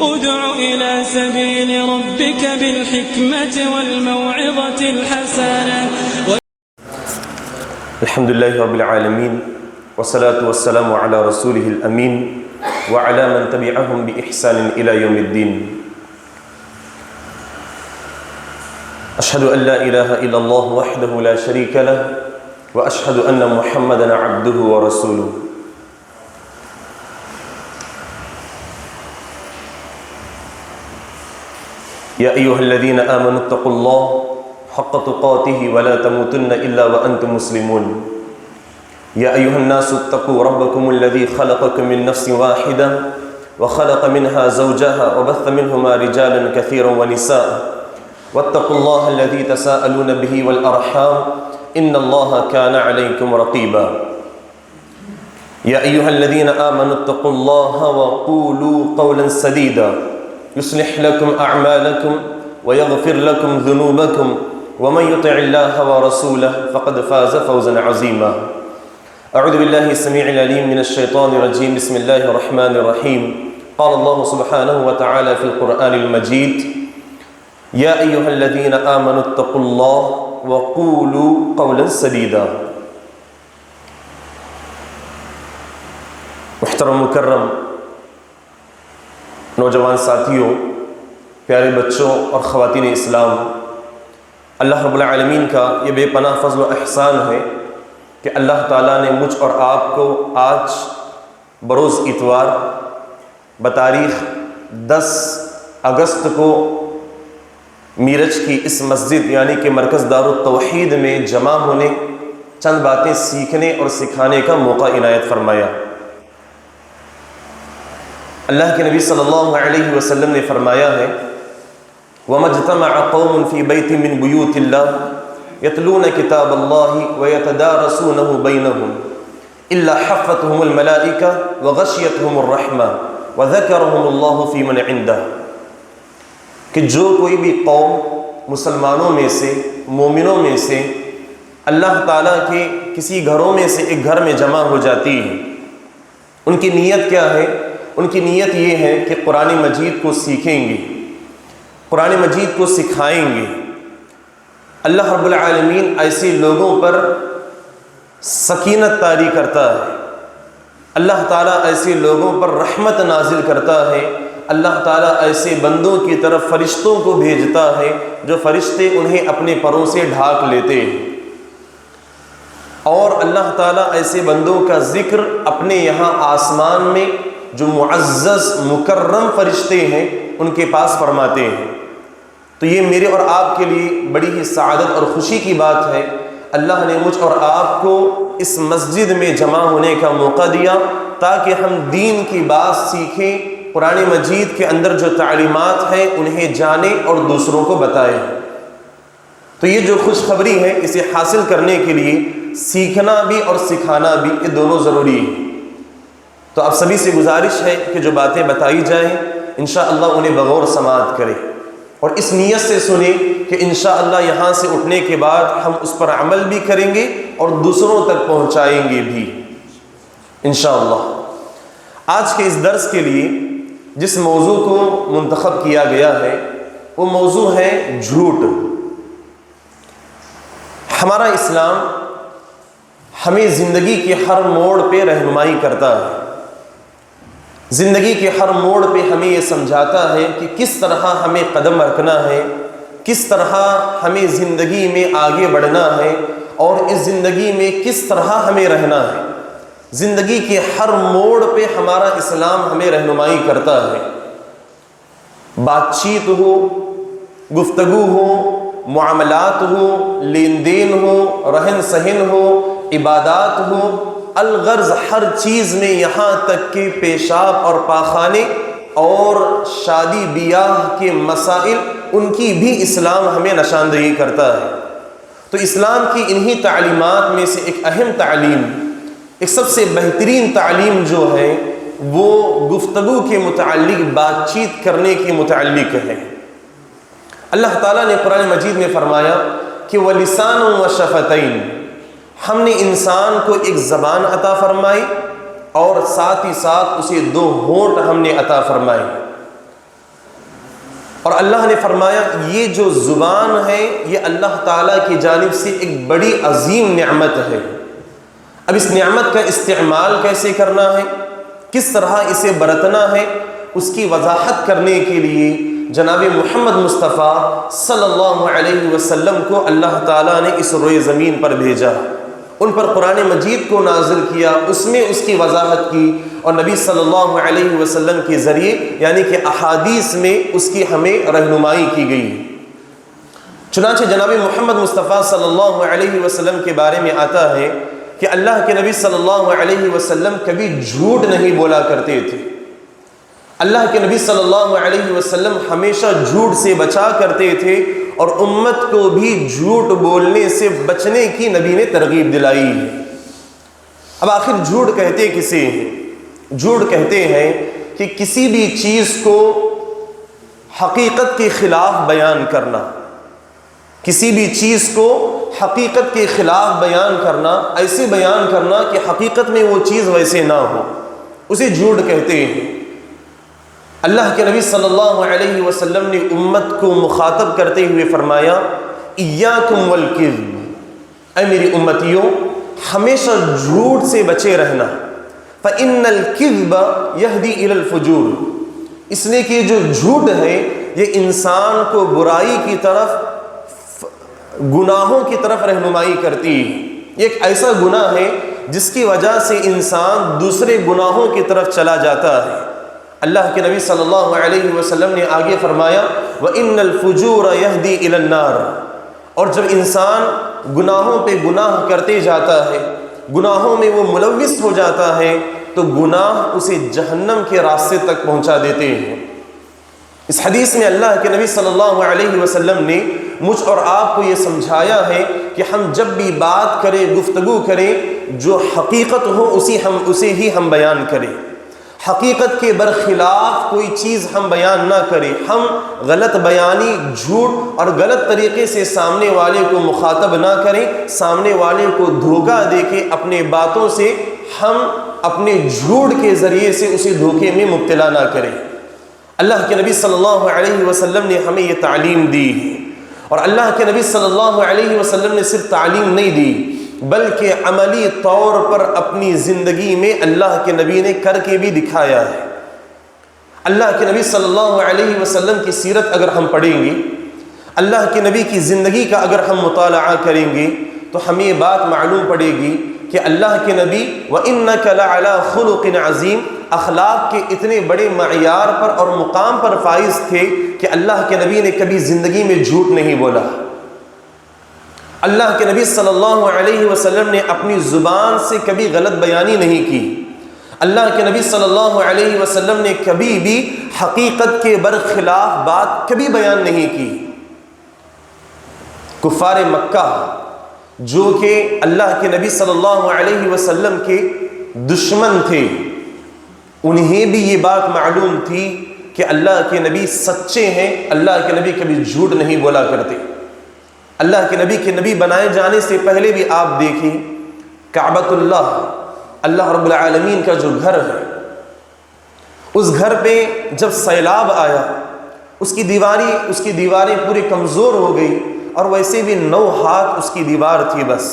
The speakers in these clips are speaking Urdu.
ادع إلى سبيل ربك بالحكمة والموعظة الحسنة. الحمد لله رب العالمين والصلاة والسلام على رسوله الأمين وعلى من تبعهم بإحسان إلى يوم الدين. أشهد أن لا إله إلا الله وحده لا شريك له وأشهد أن محمدا عبده ورسوله. يا أيها الذين آمنوا اتقوا الله حق تقاته ولا تموتن إلا وأنتم مسلمون. يا أيها الناس اتقوا ربكم الذي خلقكم من نفس واحدة وخلق منها زوجها وبث منهما رجالا كثيرا ونساء واتقوا الله الذي تساءلون به والأرحام إن الله كان عليكم رقيبا. يا أيها الذين آمنوا اتقوا الله وقولوا قولا سديدا يصلح لكم أعمالكم ويغفر لكم ذنوبكم ومن يطع الله ورسوله فقد فاز فوزا عظيما. أعوذ بالله السميع العليم من الشيطان الرجيم. بسم الله الرحمن الرحيم. قال الله سبحانه وتعالى في القرآن المجيد: يا أيها الذين آمنوا اتقوا الله وقولوا قولا سديدا. محترم مکرم نوجوان ساتھیوں، پیارے بچوں اور خواتین اسلام، اللہ رب العالمین کا یہ بے پناہ فضل و احسان ہے کہ اللہ تعالیٰ نے مجھ اور آپ کو آج بروز اتوار بتاریخ 10 اگست کو میرج کی اس مسجد یعنی کہ مرکز دارالتوحید میں جمع ہونے، چند باتیں سیکھنے اور سکھانے کا موقع عنایت فرمایا۔ اللہ کے نبی صلی اللہ علیہ وسلم نے فرمایا ہے: وَمَا اجْتَمَعَ قَوْمٌ فِي بَيْتٍ مِّن بُيُوتِ اللَّهِ يَتْلُونَ كِتَابَ اللَّهِ وَيَتَدَارَسُونَهُ بَيْنَهُمْ إِلَّا حَفَّتْهُمُ الْمَلَائِكَةُ وَغَشِيَتْهُمُ الرَّحْمَةُ وَذَكَرَهُمُ اللَّهُ فِي مَنْ عِندَهُ، کہ جو کوئی بھی قوم مسلمانوں میں سے، مومنوں میں سے اللہ تعالیٰ کے کسی گھروں میں سے ایک گھر میں جمع ہو جاتی ہے، ان کی نیت کیا ہے؟ ان کی نیت یہ ہے کہ قرآن مجید کو سیکھیں گے، قرآن مجید کو سکھائیں گے۔ اللہ رب العالمین ایسے لوگوں پر سکینت طاری کرتا ہے، اللہ تعالیٰ ایسے لوگوں پر رحمت نازل کرتا ہے، اللہ تعالیٰ ایسے بندوں کی طرف فرشتوں کو بھیجتا ہے جو فرشتے انہیں اپنے پروں سے ڈھانک لیتے ہیں، اور اللہ تعالیٰ ایسے بندوں کا ذکر اپنے یہاں آسمان میں جو معزز مکرم فرشتے ہیں ان کے پاس فرماتے ہیں۔ تو یہ میرے اور آپ کے لیے بڑی ہی سعادت اور خوشی کی بات ہے، اللہ نے مجھ اور آپ کو اس مسجد میں جمع ہونے کا موقع دیا تاکہ ہم دین کی بات سیکھیں، قرآن مجید کے اندر جو تعلیمات ہیں انہیں جانیں اور دوسروں کو بتائیں۔ تو یہ جو خوشخبری ہے اسے حاصل کرنے کے لیے سیکھنا بھی اور سکھانا بھی، یہ دونوں ضروری ہے۔ تو آپ سبھی سے گزارش ہے کہ جو باتیں بتائی جائیں انشاءاللہ انہیں بغور سماعت کریں اور اس نیت سے سنیں کہ انشاءاللہ یہاں سے اٹھنے کے بعد ہم اس پر عمل بھی کریں گے اور دوسروں تک پہنچائیں گے بھی انشاءاللہ۔ آج کے اس درس کے لیے جس موضوع کو منتخب کیا گیا ہے وہ موضوع ہے جھوٹ۔ ہمارا اسلام ہمیں زندگی کے ہر موڑ پہ رہنمائی کرتا ہے، زندگی کے ہر موڑ پہ ہمیں یہ سمجھاتا ہے کہ کس طرح ہمیں قدم رکھنا ہے، کس طرح ہمیں زندگی میں آگے بڑھنا ہے اور اس زندگی میں کس طرح ہمیں رہنا ہے۔ زندگی کے ہر موڑ پہ ہمارا اسلام ہمیں رہنمائی کرتا ہے، بات چیت ہو، گفتگو ہو، معاملات ہو، لین دین ہو، رہن سہن ہو، عبادات ہو، الغرض ہر چیز میں یہاں تک کہ پیشاب اور پاخانے اور شادی بیاہ کے مسائل ان کی بھی اسلام ہمیں نشاندہی کرتا ہے۔ تو اسلام کی انہی تعلیمات میں سے ایک اہم تعلیم، ایک سب سے بہترین تعلیم جو ہے وہ گفتگو کے متعلق، بات چیت کرنے کے متعلق ہے۔ اللہ تعالیٰ نے قرآن مجید میں فرمایا کہ وَلِسَانٌ وَشَفَتَيْن، ہم نے انسان کو ایک زبان عطا فرمائی اور ساتھ ہی ساتھ اسے 2 ہونٹ ہم نے عطا فرمائے۔ اور اللہ نے فرمایا یہ جو زبان ہے یہ اللہ تعالیٰ کی جانب سے ایک بڑی عظیم نعمت ہے. اب اس نعمت کا استعمال کیسے کرنا ہے، کس طرح اسے برتنا ہے، اس کی وضاحت کرنے کے لیے جناب محمد مصطفیٰ صلی اللہ علیہ وسلم کو اللہ تعالیٰ نے اس روئے زمین پر بھیجا، ان پر قرآن مجید کو نازل کیا، اس میں اس کی وضاحت کی، اور نبی صلی اللہ علیہ وسلم کے ذریعے یعنی کہ احادیث میں اس کی ہمیں رہنمائی کی گئی. چنانچہ جناب محمد مصطفیٰ صلی اللہ علیہ وسلم کے بارے میں آتا ہے کہ اللہ کے نبی صلی اللہ علیہ وسلم کبھی جھوٹ نہیں بولا کرتے تھے. اللہ کے نبی صلی اللہ علیہ وسلم ہمیشہ جھوٹ سے بچا کرتے تھے، اور امت کو بھی جھوٹ بولنے سے بچنے کی نبی نے ترغیب دلائی ہے. اب آخر جھوٹ کہتے کسے ہیں؟ جھوٹ کہتے ہیں کہ کسی بھی چیز کو حقیقت کے خلاف بیان کرنا، کسی بھی چیز کو حقیقت کے خلاف بیان کرنا، ایسے بیان کرنا کہ حقیقت میں وہ چیز ویسے نہ ہو، اسے جھوٹ کہتے ہیں. اللہ کے نبی صلی اللہ علیہ وسلم نے امت کو مخاطب کرتے ہوئے فرمایا ایاکم والکذب، اے میری امتیوں ہمیشہ جھوٹ سے بچے رہنا. فإن الکذب یہدی الی الفجور، اس لیے کہ جو جھوٹ ہے یہ انسان کو برائی کی طرف، گناہوں کی طرف رہنمائی کرتی ہے. یہ ایک ایسا گناہ ہے جس کی وجہ سے انسان دوسرے گناہوں کی طرف چلا جاتا ہے. اللہ کے نبی صلی اللہ علیہ وسلم نے آگے فرمایا وَإِنَّ الْفُجُورَ يَهْدِي إِلَى النَّارِ، اور جب انسان گناہوں پہ گناہ کرتے جاتا ہے، گناہوں میں وہ ملوث ہو جاتا ہے، تو گناہ اسے جہنم کے راستے تک پہنچا دیتے ہیں. اس حدیث میں اللہ کے نبی صلی اللہ علیہ وسلم نے مجھ اور آپ کو یہ سمجھایا ہے کہ ہم جب بھی بات کریں، گفتگو کریں، جو حقیقت ہو اسے ہی ہم بیان کریں. حقیقت کے برخلاف کوئی چیز ہم بیان نہ کریں. ہم غلط بیانی، جھوٹ اور غلط طریقے سے سامنے والے کو مخاطب نہ کریں، سامنے والے کو دھوکہ دے کے اپنے باتوں سے ہم اپنے جھوٹ کے ذریعے سے اسے دھوکے میں مبتلا نہ کریں. اللہ کے نبی صلی اللہ علیہ وسلم نے ہمیں یہ تعلیم دی ہے، اور اللہ کے نبی صلی اللہ علیہ وسلم نے صرف تعلیم نہیں دی بلکہ عملی طور پر اپنی زندگی میں اللہ کے نبی نے کر کے بھی دکھایا ہے. اللہ کے نبی صلی اللہ علیہ وسلم کی سیرت اگر ہم پڑھیں گے، اللہ کے نبی کی زندگی کا اگر ہم مطالعہ کریں گے، تو ہمیں یہ بات معلوم پڑے گی کہ اللہ کے نبی وَإِنَّكَ لَعَلَىٰ خُلُقٍ عَظِيمٍ اخلاق کے اتنے بڑے معیار پر اور مقام پر فائز تھے کہ اللہ کے نبی نے کبھی زندگی میں جھوٹ نہیں بولا. اللہ کے نبی صلی اللہ علیہ وسلم نے اپنی زبان سے کبھی غلط بیانی نہیں کی. اللہ کے نبی صلی اللہ علیہ وسلم نے کبھی بھی حقیقت کے برخلاف بات کبھی بیان نہیں کی. کفار مکہ جو کہ اللہ کے نبی صلی اللہ علیہ وسلم کے دشمن تھے، انہیں بھی یہ بات معلوم تھی کہ اللہ کے نبی سچے ہیں، اللہ کے نبی کبھی جھوٹ نہیں بولا کرتے. اللہ کے نبی بنائے جانے سے پہلے بھی آپ دیکھیں کعبۃ اللہ، اللہ رب العالمین کا جو گھر ہے، اس گھر پہ جب سیلاب آیا، اس کی دیواریں پوری کمزور ہو گئی، اور ویسے بھی 9 ہاتھ اس کی دیوار تھی. بس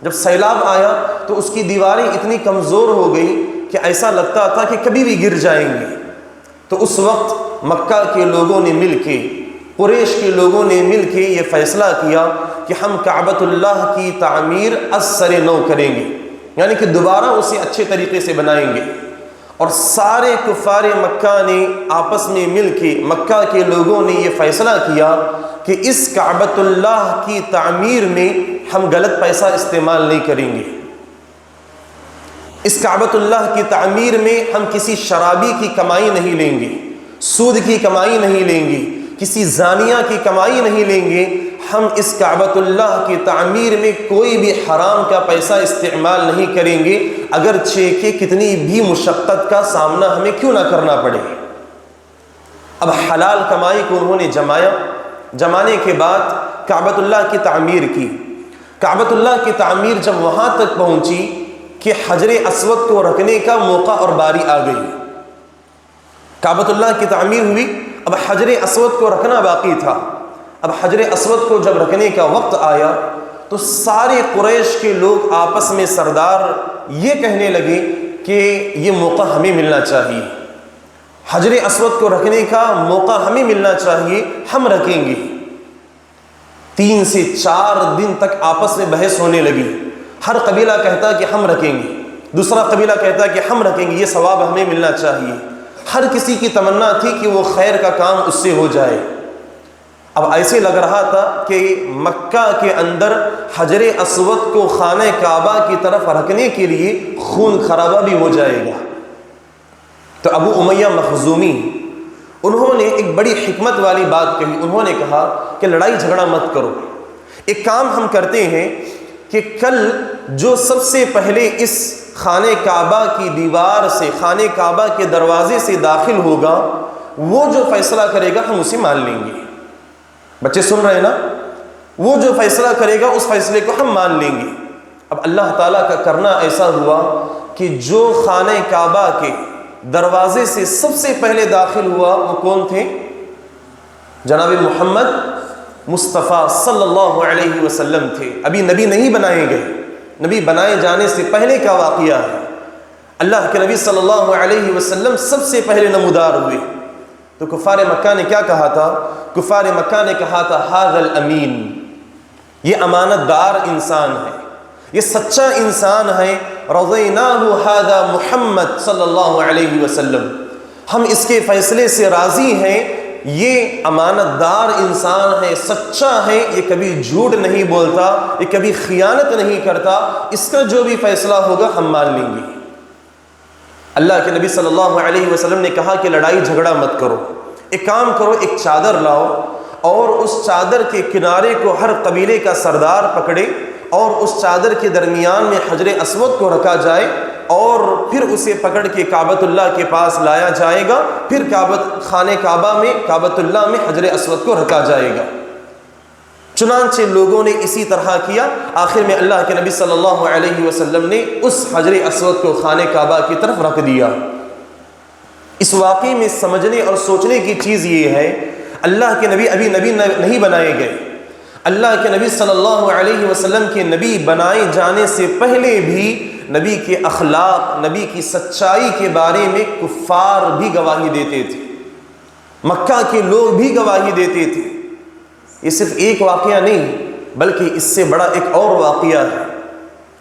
جب سیلاب آیا تو اس کی دیواریں اتنی کمزور ہو گئی کہ ایسا لگتا تھا کہ کبھی بھی گر جائیں گے. تو اس وقت مکہ کے لوگوں نے مل کے، قریش کے لوگوں نے مل کے یہ فیصلہ کیا کہ ہم کعبۃ اللہ کی تعمیر از سر نو کریں گے، یعنی کہ دوبارہ اسے اچھے طریقے سے بنائیں گے. اور سارے کفار مکہ نے آپس میں مل کے، مکہ کے لوگوں نے یہ فیصلہ کیا کہ اس کعبۃ اللہ کی تعمیر میں ہم غلط پیسہ استعمال نہیں کریں گے. اس کعبۃ اللہ کی تعمیر میں ہم کسی شرابی کی کمائی نہیں لیں گے، سود کی کمائی نہیں لیں گے، کسی زانیہ کی کمائی نہیں لیں گے. ہم اس کعبۃ اللہ کی تعمیر میں کوئی بھی حرام کا پیسہ استعمال نہیں کریں گے، اگرچہ کہ کتنی بھی مشقت کا سامنا ہمیں کیوں نہ کرنا پڑے. اب حلال کمائی کو انہوں نے جمانے کے بعد کعبۃ اللہ کی تعمیر کی. کعبۃ اللہ کی تعمیر جب وہاں تک پہنچی کہ حجر اسود کو رکھنے کا موقع اور باری آ گئی. کعبۃ اللہ کی تعمیر ہوئی اب حجر اسود کو رکھنا باقی تھا۔ اب حجر اسود کو جب رکھنے کا وقت آیا تو سارے قریش کے لوگ آپس میں سردار یہ کہنے لگے کہ یہ موقع ہمیں ملنا چاہیے، حجر اسود کو رکھنے کا موقع ہمیں ملنا چاہیے، ہم رکھیں گے۔ 3 سے 4 دن تک آپس میں بحث ہونے لگی۔ ہر قبیلہ کہتا کہ ہم رکھیں گے، دوسرا قبیلہ کہتا کہ ہم رکھیں گے، یہ ثواب ہمیں ملنا چاہیے۔ ہر کسی کی تمنا تھی کہ وہ خیر کا کام اس سے ہو جائے۔ اب ایسے لگ رہا تھا کہ مکہ کے اندر حجر اسود کو خانہ کعبہ کی طرف رکھنے کے لیے خون خرابہ بھی ہو جائے گا۔ تو ابو امیہ مخزومی انہوں نے ایک بڑی حکمت والی بات کہی۔ انہوں نے کہا کہ لڑائی جھگڑا مت کرو، ایک کام ہم کرتے ہیں کہ کل جو سب سے پہلے اس خانہ کعبہ کی دیوار سے، خانہ کعبہ کے دروازے سے داخل ہوگا، وہ جو فیصلہ کرے گا ہم اسے مان لیں گے۔ بچے سن رہے ہیں نا؟ وہ جو فیصلہ کرے گا اس فیصلے کو ہم مان لیں گے۔ اب اللہ تعالیٰ کا کرنا ایسا ہوا کہ جو خانہ کعبہ کے دروازے سے سب سے پہلے داخل ہوا وہ کون تھے؟ جناب محمد مصطفیٰ صلی اللہ علیہ وسلم تھے۔ ابھی نبی نہیں بنائے گئے، نبی بنائے جانے سے پہلے کا واقعہ ہے۔ اللہ کے نبی صلی اللہ علیہ وسلم سب سے پہلے نمودار ہوئے۔ تو کفار مکہ نے کیا کہا تھا؟ کفار مکہ نے کہا تھا ھذا الامین، یہ امانت دار انسان ہے، یہ سچا انسان ہے، رضیناہ ھذا محمد صلی اللہ علیہ وسلم، ہم اس کے فیصلے سے راضی ہیں، یہ امانت دار انسان ہے، سچا ہے، یہ کبھی جھوٹ نہیں بولتا، یہ کبھی خیانت نہیں کرتا، اس کا جو بھی فیصلہ ہوگا ہم مان لیں گے۔ اللہ کے نبی صلی اللہ علیہ وسلم نے کہا کہ لڑائی جھگڑا مت کرو، ایک کام کرو، ایک چادر لاؤ اور اس چادر کے کنارے کو ہر قبیلے کا سردار پکڑے اور اس چادر کے درمیان میں حجر اسود کو رکھا جائے اور پھر اسے پکڑ کے کعبۃ اللہ کے پاس لایا جائے گا، پھر خانہ کعبہ میں، کعبۃ اللہ میں حجر اسود کو رکھا جائے گا۔ چنانچہ لوگوں نے اسی طرح کیا۔ آخر میں اللہ کے نبی صلی اللہ علیہ وسلم نے اس حجر اسود کو خانہ کعبہ کی طرف رکھ دیا۔ اس واقعے میں سمجھنے اور سوچنے کی چیز یہ ہے، اللہ کے نبی ابھی نبی نہیں بنائے گئے۔ اللہ کے نبی صلی اللہ علیہ وسلم کے نبی بنائے جانے سے پہلے بھی نبی کے اخلاق، نبی کی سچائی کے بارے میں کفار بھی گواہی دیتے تھے، مکہ کے لوگ بھی گواہی دیتے تھے۔ یہ صرف ایک واقعہ نہیں بلکہ اس سے بڑا ایک اور واقعہ ہے۔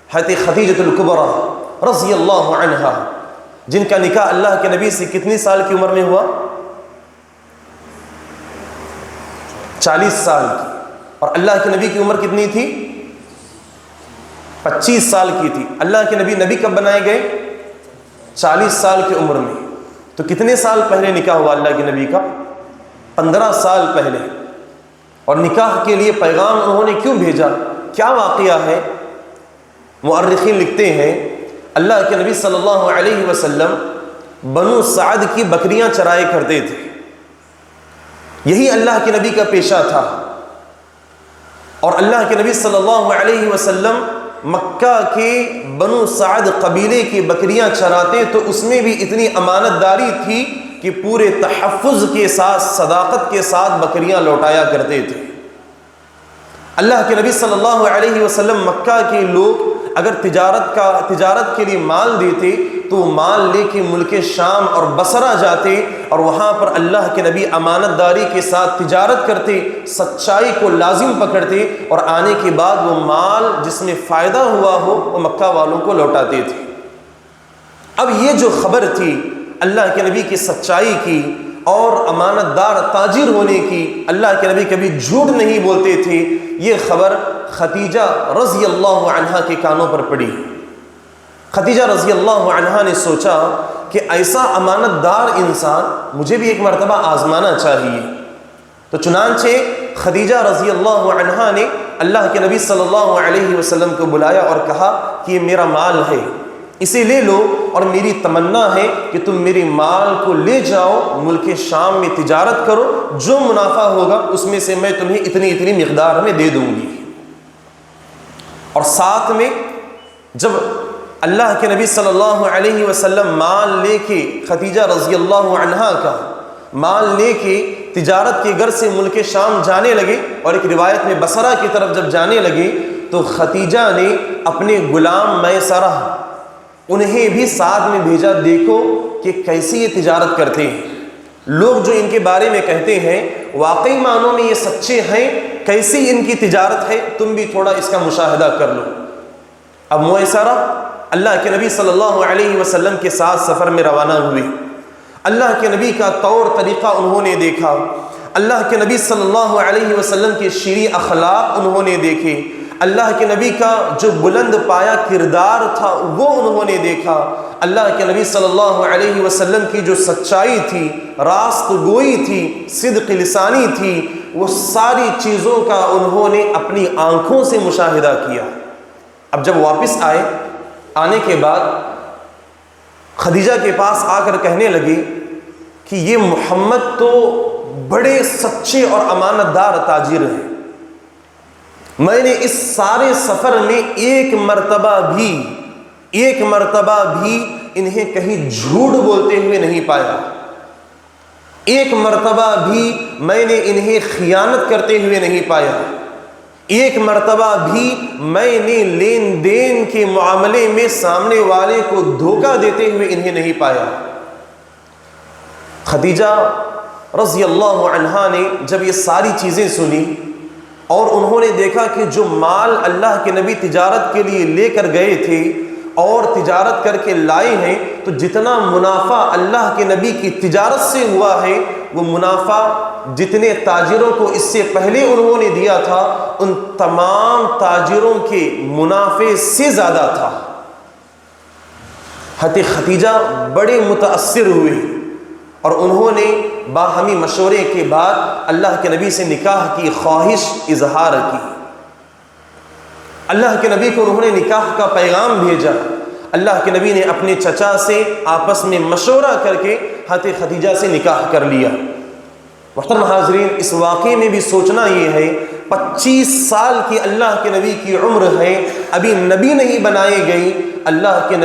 حضرت خدیجہ الکبریٰ رضی اللہ عنہا، جن کا نکاح اللہ کے نبی سے کتنی سال کی عمر میں ہوا؟ 40 سال کی، اور اللہ کے نبی کی عمر کتنی تھی؟ 25 سال کی تھی۔ اللہ کے نبی کب بنائے گئے؟ 40 سال کی عمر میں۔ تو کتنے سال پہلے نکاح ہوا اللہ کے نبی کا؟ 15 سال پہلے۔ اور نکاح کے لیے پیغام انہوں نے کیوں بھیجا؟ کیا واقعہ ہے؟ مؤرخین لکھتے ہیں اللہ کے نبی صلی اللہ علیہ وسلم بنو سعد کی بکریاں چرائے کرتے تھے، یہی اللہ کے نبی کا پیشہ تھا۔ اور اللہ کے نبی صلی اللہ علیہ وسلم مکہ کے بنو سعد قبیلے کی بکریاں چراتے تو اس میں بھی اتنی امانت داری تھی کہ پورے تحفظ کے ساتھ، صداقت کے ساتھ بکریاں لوٹایا کرتے تھے۔ اللہ کے نبی صلی اللہ علیہ وسلم مکہ کے لوگ اگر تجارت کے لیے مال دیتے تو مال لے کے ملک شام اور بصرہ جاتے اور وہاں پر اللہ کے نبی امانت داری کے ساتھ تجارت کرتے، سچائی کو لازم پکڑتے اور آنے کے بعد وہ مال جس میں فائدہ ہوا ہو وہ مکہ والوں کو لوٹاتے تھے۔ اب یہ جو خبر تھی اللہ کے نبی کی سچائی کی اور امانت دار تاجر ہونے کی، اللہ کے نبی کبھی جھوٹ نہیں بولتے تھے، یہ خبر خدیجہ رضی اللہ عنہا کے کانوں پر پڑی۔ خدیجہ رضی اللہ عنہا نے سوچا کہ ایسا امانت دار انسان مجھے بھی ایک مرتبہ آزمانا چاہیے۔ تو چنانچہ خدیجہ رضی اللہ عنہا نے اللہ کے نبی صلی اللہ علیہ وسلم کو بلایا اور کہا کہ یہ میرا مال ہے، اسے لے لو، اور میری تمنا ہے کہ تم میرے مال کو لے جاؤ، ملک شام میں تجارت کرو، جو منافع ہوگا اس میں سے میں تمہیں اتنی مقدار میں دے دوں گی۔ اور ساتھ میں جب اللہ کے نبی صلی اللہ علیہ وسلم مال لے کے خدیجہ رضی اللہ عنہا کا مال لے کے تجارت کے غرض سے ملک شام جانے لگے، اور ایک روایت میں بصرہ کی طرف جب جانے لگے تو خدیجہ نے اپنے غلام میسرہ انہیں بھی ساتھ میں بھیجا، دیکھو کہ کیسی یہ تجارت کرتے ہیں، لوگ جو ان کے بارے میں کہتے ہیں واقعی معنوں میں یہ سچے ہیں، کیسی ان کی تجارت ہے، تم بھی تھوڑا اس کا مشاہدہ کر لو۔ اب میسرہ اللہ کے نبی صلی اللہ علیہ وسلم کے ساتھ سفر میں روانہ ہوئے، اللہ کے نبی کا طور طریقہ انہوں نے دیکھا، اللہ کے نبی صلی اللہ علیہ وسلم کے شرعی اخلاق انہوں نے دیکھے، اللہ کے نبی کا جو بلند پایا کردار تھا وہ انہوں نے دیکھا، اللہ کے نبی صلی اللہ علیہ وسلم کی جو سچائی تھی، راست گوئی تھی، صدق لسانی تھی، وہ ساری چیزوں کا انہوں نے اپنی آنکھوں سے مشاہدہ کیا۔ اب جب واپس آنے کے بعد خدیجہ کے پاس آ کر کہنے لگے کہ یہ محمد تو بڑے سچے اور امانت دار تاجر ہیں، میں نے اس سارے سفر میں ایک مرتبہ بھی انہیں کہیں جھوٹ بولتے ہوئے نہیں پایا، ایک مرتبہ بھی میں نے انہیں خیانت کرتے ہوئے نہیں پایا، ایک مرتبہ بھی میں نے لین دین کے معاملے میں سامنے والے کو دھوکہ دیتے ہوئے انہیں نہیں پایا۔ خدیجہ رضی اللہ عنہا نے جب یہ ساری چیزیں سنی اور انہوں نے دیکھا کہ جو مال اللہ کے نبی تجارت کے لیے لے کر گئے تھے اور تجارت کر کے لائے ہیں، تو جتنا منافع اللہ کے نبی کی تجارت سے ہوا ہے وہ منافع جتنے تاجروں کو اس سے پہلے انہوں نے دیا تھا ان تمام تاجروں کے منافع سے زیادہ تھا۔ حضرت خدیجہ بڑے متاثر ہوئے اور انہوں نے باہمی مشورے کے بعد اللہ کے نبی سے نکاح کی خواہش اظہار کی۔ اللہ کے نبی کو انہوں نے نکاح کا پیغام بھیجا، اللہ کے نبی نے اپنے چچا سے آپس میں مشورہ کر کے حضرت خدیجہ سے نکاح کر لیا۔ محترم حاضرین، اس واقعے میں بھی سوچنا یہ ہے 25 سال کی اللہ کے نبی کی عمر ہے، ابھی نبی نہیں بنائے گئی، اللہ کے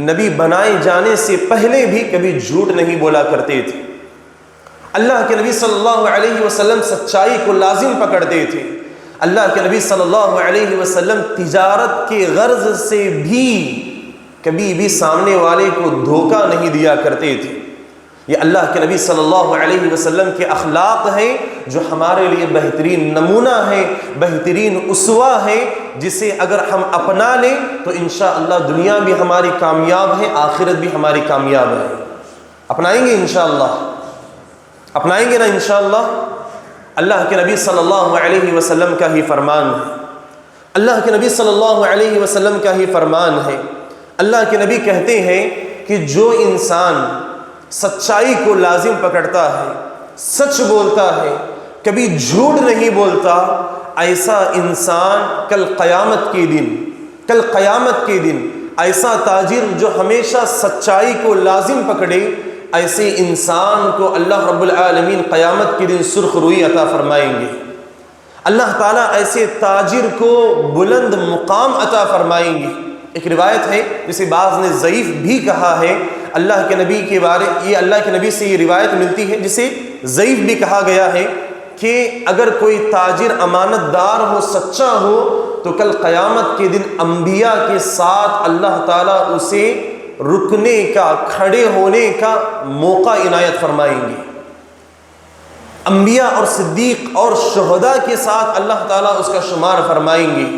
نبی بنائے جانے سے پہلے بھی کبھی جھوٹ نہیں بولا کرتے تھے، اللہ کے نبی صلی اللہ علیہ وسلم سچائی کو لازم پکڑتے تھے، اللہ کے نبی صلی اللہ علیہ وسلم تجارت کے غرض سے بھی کبھی بھی سامنے والے کو دھوکہ نہیں دیا کرتے تھے۔ یہ اللہ کے نبی صلی اللہ علیہ وسلم کے اخلاق ہیں جو ہمارے لیے بہترین نمونہ ہے، بہترین اسوہ ہے، جسے اگر ہم اپنا لیں تو انشاءاللہ دنیا بھی ہماری کامیاب ہے، آخرت بھی ہماری کامیاب ہے۔ اپنائیں گے انشاءاللہ، اپنائیں گے نا انشاءاللہ۔ اللہ کے نبی صلی اللہ علیہ وسلم کا ہی فرمان ہے، اللہ کے نبی صلی اللہ علیہ وسلم کا ہی فرمان ہے۔ اللہ کے نبی کہتے ہیں کہ جو انسان سچائی کو لازم پکڑتا ہے، سچ بولتا ہے، کبھی جھوٹ نہیں بولتا، ایسا انسان کل قیامت کے دن ایسا تاجر جو ہمیشہ سچائی کو لازم پکڑے، ایسے انسان کو اللہ رب العالمین قیامت کے دن سرخ روئی عطا فرمائیں گے، اللہ تعالیٰ ایسے تاجر کو بلند مقام عطا فرمائیں گے۔ ایک روایت ہے جسے بعض نے ضعیف بھی کہا ہے، اللہ کے نبی کے بارے یہ اللہ کے نبی سے یہ روایت ملتی ہے جسے ضعیف بھی کہا گیا ہے کہ اگر کوئی تاجر امانت دار ہو، سچا ہو، تو کل قیامت کے دن انبیاء کے ساتھ اللہ تعالیٰ اسے رکنے کا، کھڑے ہونے کا موقع عنایت فرمائیں گے۔ انبیاء اور صدیق اور شہداء کے ساتھ اللہ تعالیٰ اس کا شمار فرمائیں گے۔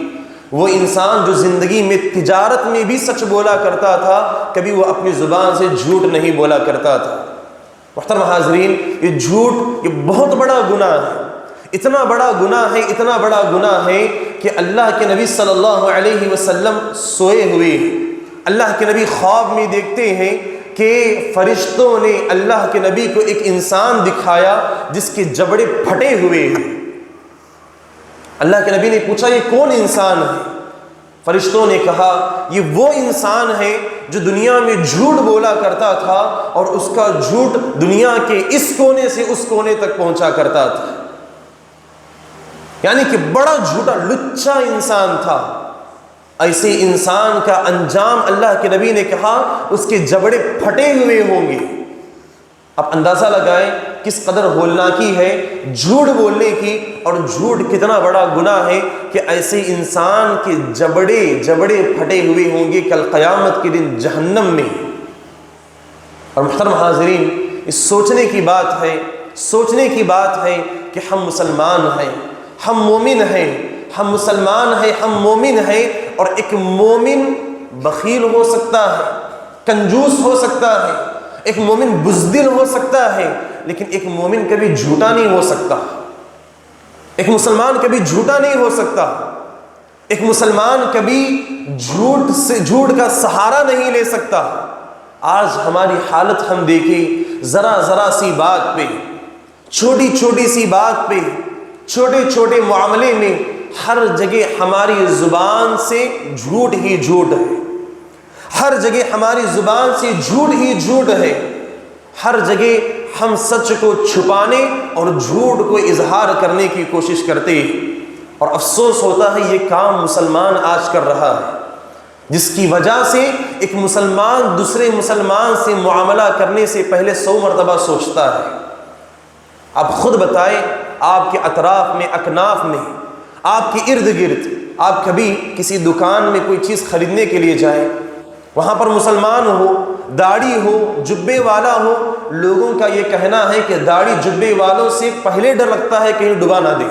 وہ انسان جو زندگی میں تجارت میں بھی سچ بولا کرتا تھا، کبھی وہ اپنی زبان سے جھوٹ نہیں بولا کرتا تھا۔ محترم حاضرین، یہ جھوٹ یہ بہت بڑا گناہ ہے، اتنا بڑا گناہ ہے کہ اللہ کے نبی صلی اللہ علیہ وسلم سوئے ہوئے ہیں، اللہ کے نبی خواب میں دیکھتے ہیں کہ فرشتوں نے اللہ کے نبی کو ایک انسان دکھایا جس کے جبڑے پھٹے ہوئے ہیں۔ اللہ کے نبی نے پوچھا یہ کون انسان ہے؟ فرشتوں نے کہا یہ وہ انسان ہے جو دنیا میں جھوٹ بولا کرتا تھا اور اس کا جھوٹ دنیا کے اس کونے سے اس کونے تک پہنچا کرتا تھا، یعنی کہ بڑا جھوٹا لچا انسان تھا۔ ایسے انسان کا انجام اللہ کے نبی نے کہا اس کے جبڑے پھٹے ہوئے ہوں گے۔ اب اندازہ لگائیں کس قدر ہولناکی ہے جھوٹ بولنے کی، اور جھوٹ کتنا بڑا گناہ ہے کہ ایسے انسان کے جبڑے جبڑے پھٹے ہوئے ہوں گے کل قیامت کے دن جہنم میں۔ اور محترم حاضرین، اس سوچنے کی بات ہے کہ ہم مسلمان ہیں، ہم مومن ہیں، ہم مسلمان ہیں، ہم مومن ہیں، اور ایک مومن بخیل ہو سکتا ہے، کنجوس ہو سکتا ہے، ایک مومن بزدل ہو سکتا ہے، لیکن ایک مومن کبھی جھوٹا نہیں ہو سکتا، ایک مسلمان کبھی جھوٹا نہیں ہو سکتا، ایک مسلمان کبھی جھوٹ کا سہارا نہیں لے سکتا۔ آج ہماری حالت ہم دیکھیں، ذرا سی بات پہ، چھوٹی چھوٹی سی بات پہ، چھوٹے چھوٹے معاملے میں ہر جگہ ہماری زبان سے جھوٹ ہی جھوٹ ہے، ہر جگہ ہماری زبان سے جھوٹ ہی جھوٹ ہے، ہر جگہ ہم سچ کو چھپانے اور جھوٹ کو اظہار کرنے کی کوشش کرتے ہیں، اور افسوس ہوتا ہے یہ کام مسلمان آج کر رہا ہے، جس کی وجہ سے ایک مسلمان دوسرے مسلمان سے معاملہ کرنے سے پہلے 100 مرتبہ سوچتا ہے۔ آپ خود بتائیں، آپ کے اطراف میں، اکناف میں، آپ کے ارد گرد، آپ کبھی کسی دکان میں کوئی چیز خریدنے کے لیے جائیں، وہاں پر مسلمان ہو، داڑھی ہو، جبے والا ہو، لوگوں کا یہ کہنا ہے کہ داڑھی جبے والوں سے پہلے ڈر لگتا ہے کہیں ڈبا نہ دے۔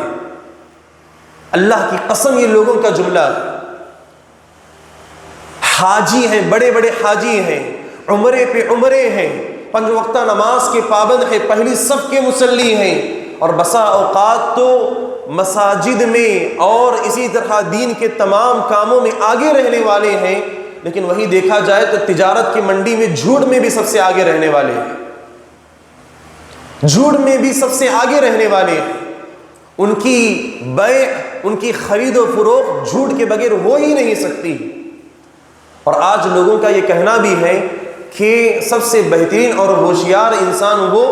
اللہ کی قسم یہ لوگوں کا جملہ ہے۔ حاجی ہیں، بڑے بڑے حاجی ہیں، عمرے پہ عمرے ہیں، 5 وقتہ نماز کے پابند ہیں، پہلی صف کے مصلی ہیں، اور بسا اوقات تو مساجد میں اور اسی طرح دین کے تمام کاموں میں آگے رہنے والے ہیں، لیکن وہی دیکھا جائے تو تجارت کی منڈی میں جھوٹ میں بھی سب سے آگے رہنے والے ہیں، جھوٹ میں بھی سب سے آگے رہنے والے ہیں۔ ان کی بیع، ان کی خرید و فروخت جھوٹ کے بغیر ہو ہی نہیں سکتی۔ اور آج لوگوں کا یہ کہنا بھی ہے کہ سب سے بہترین اور ہوشیار انسان وہ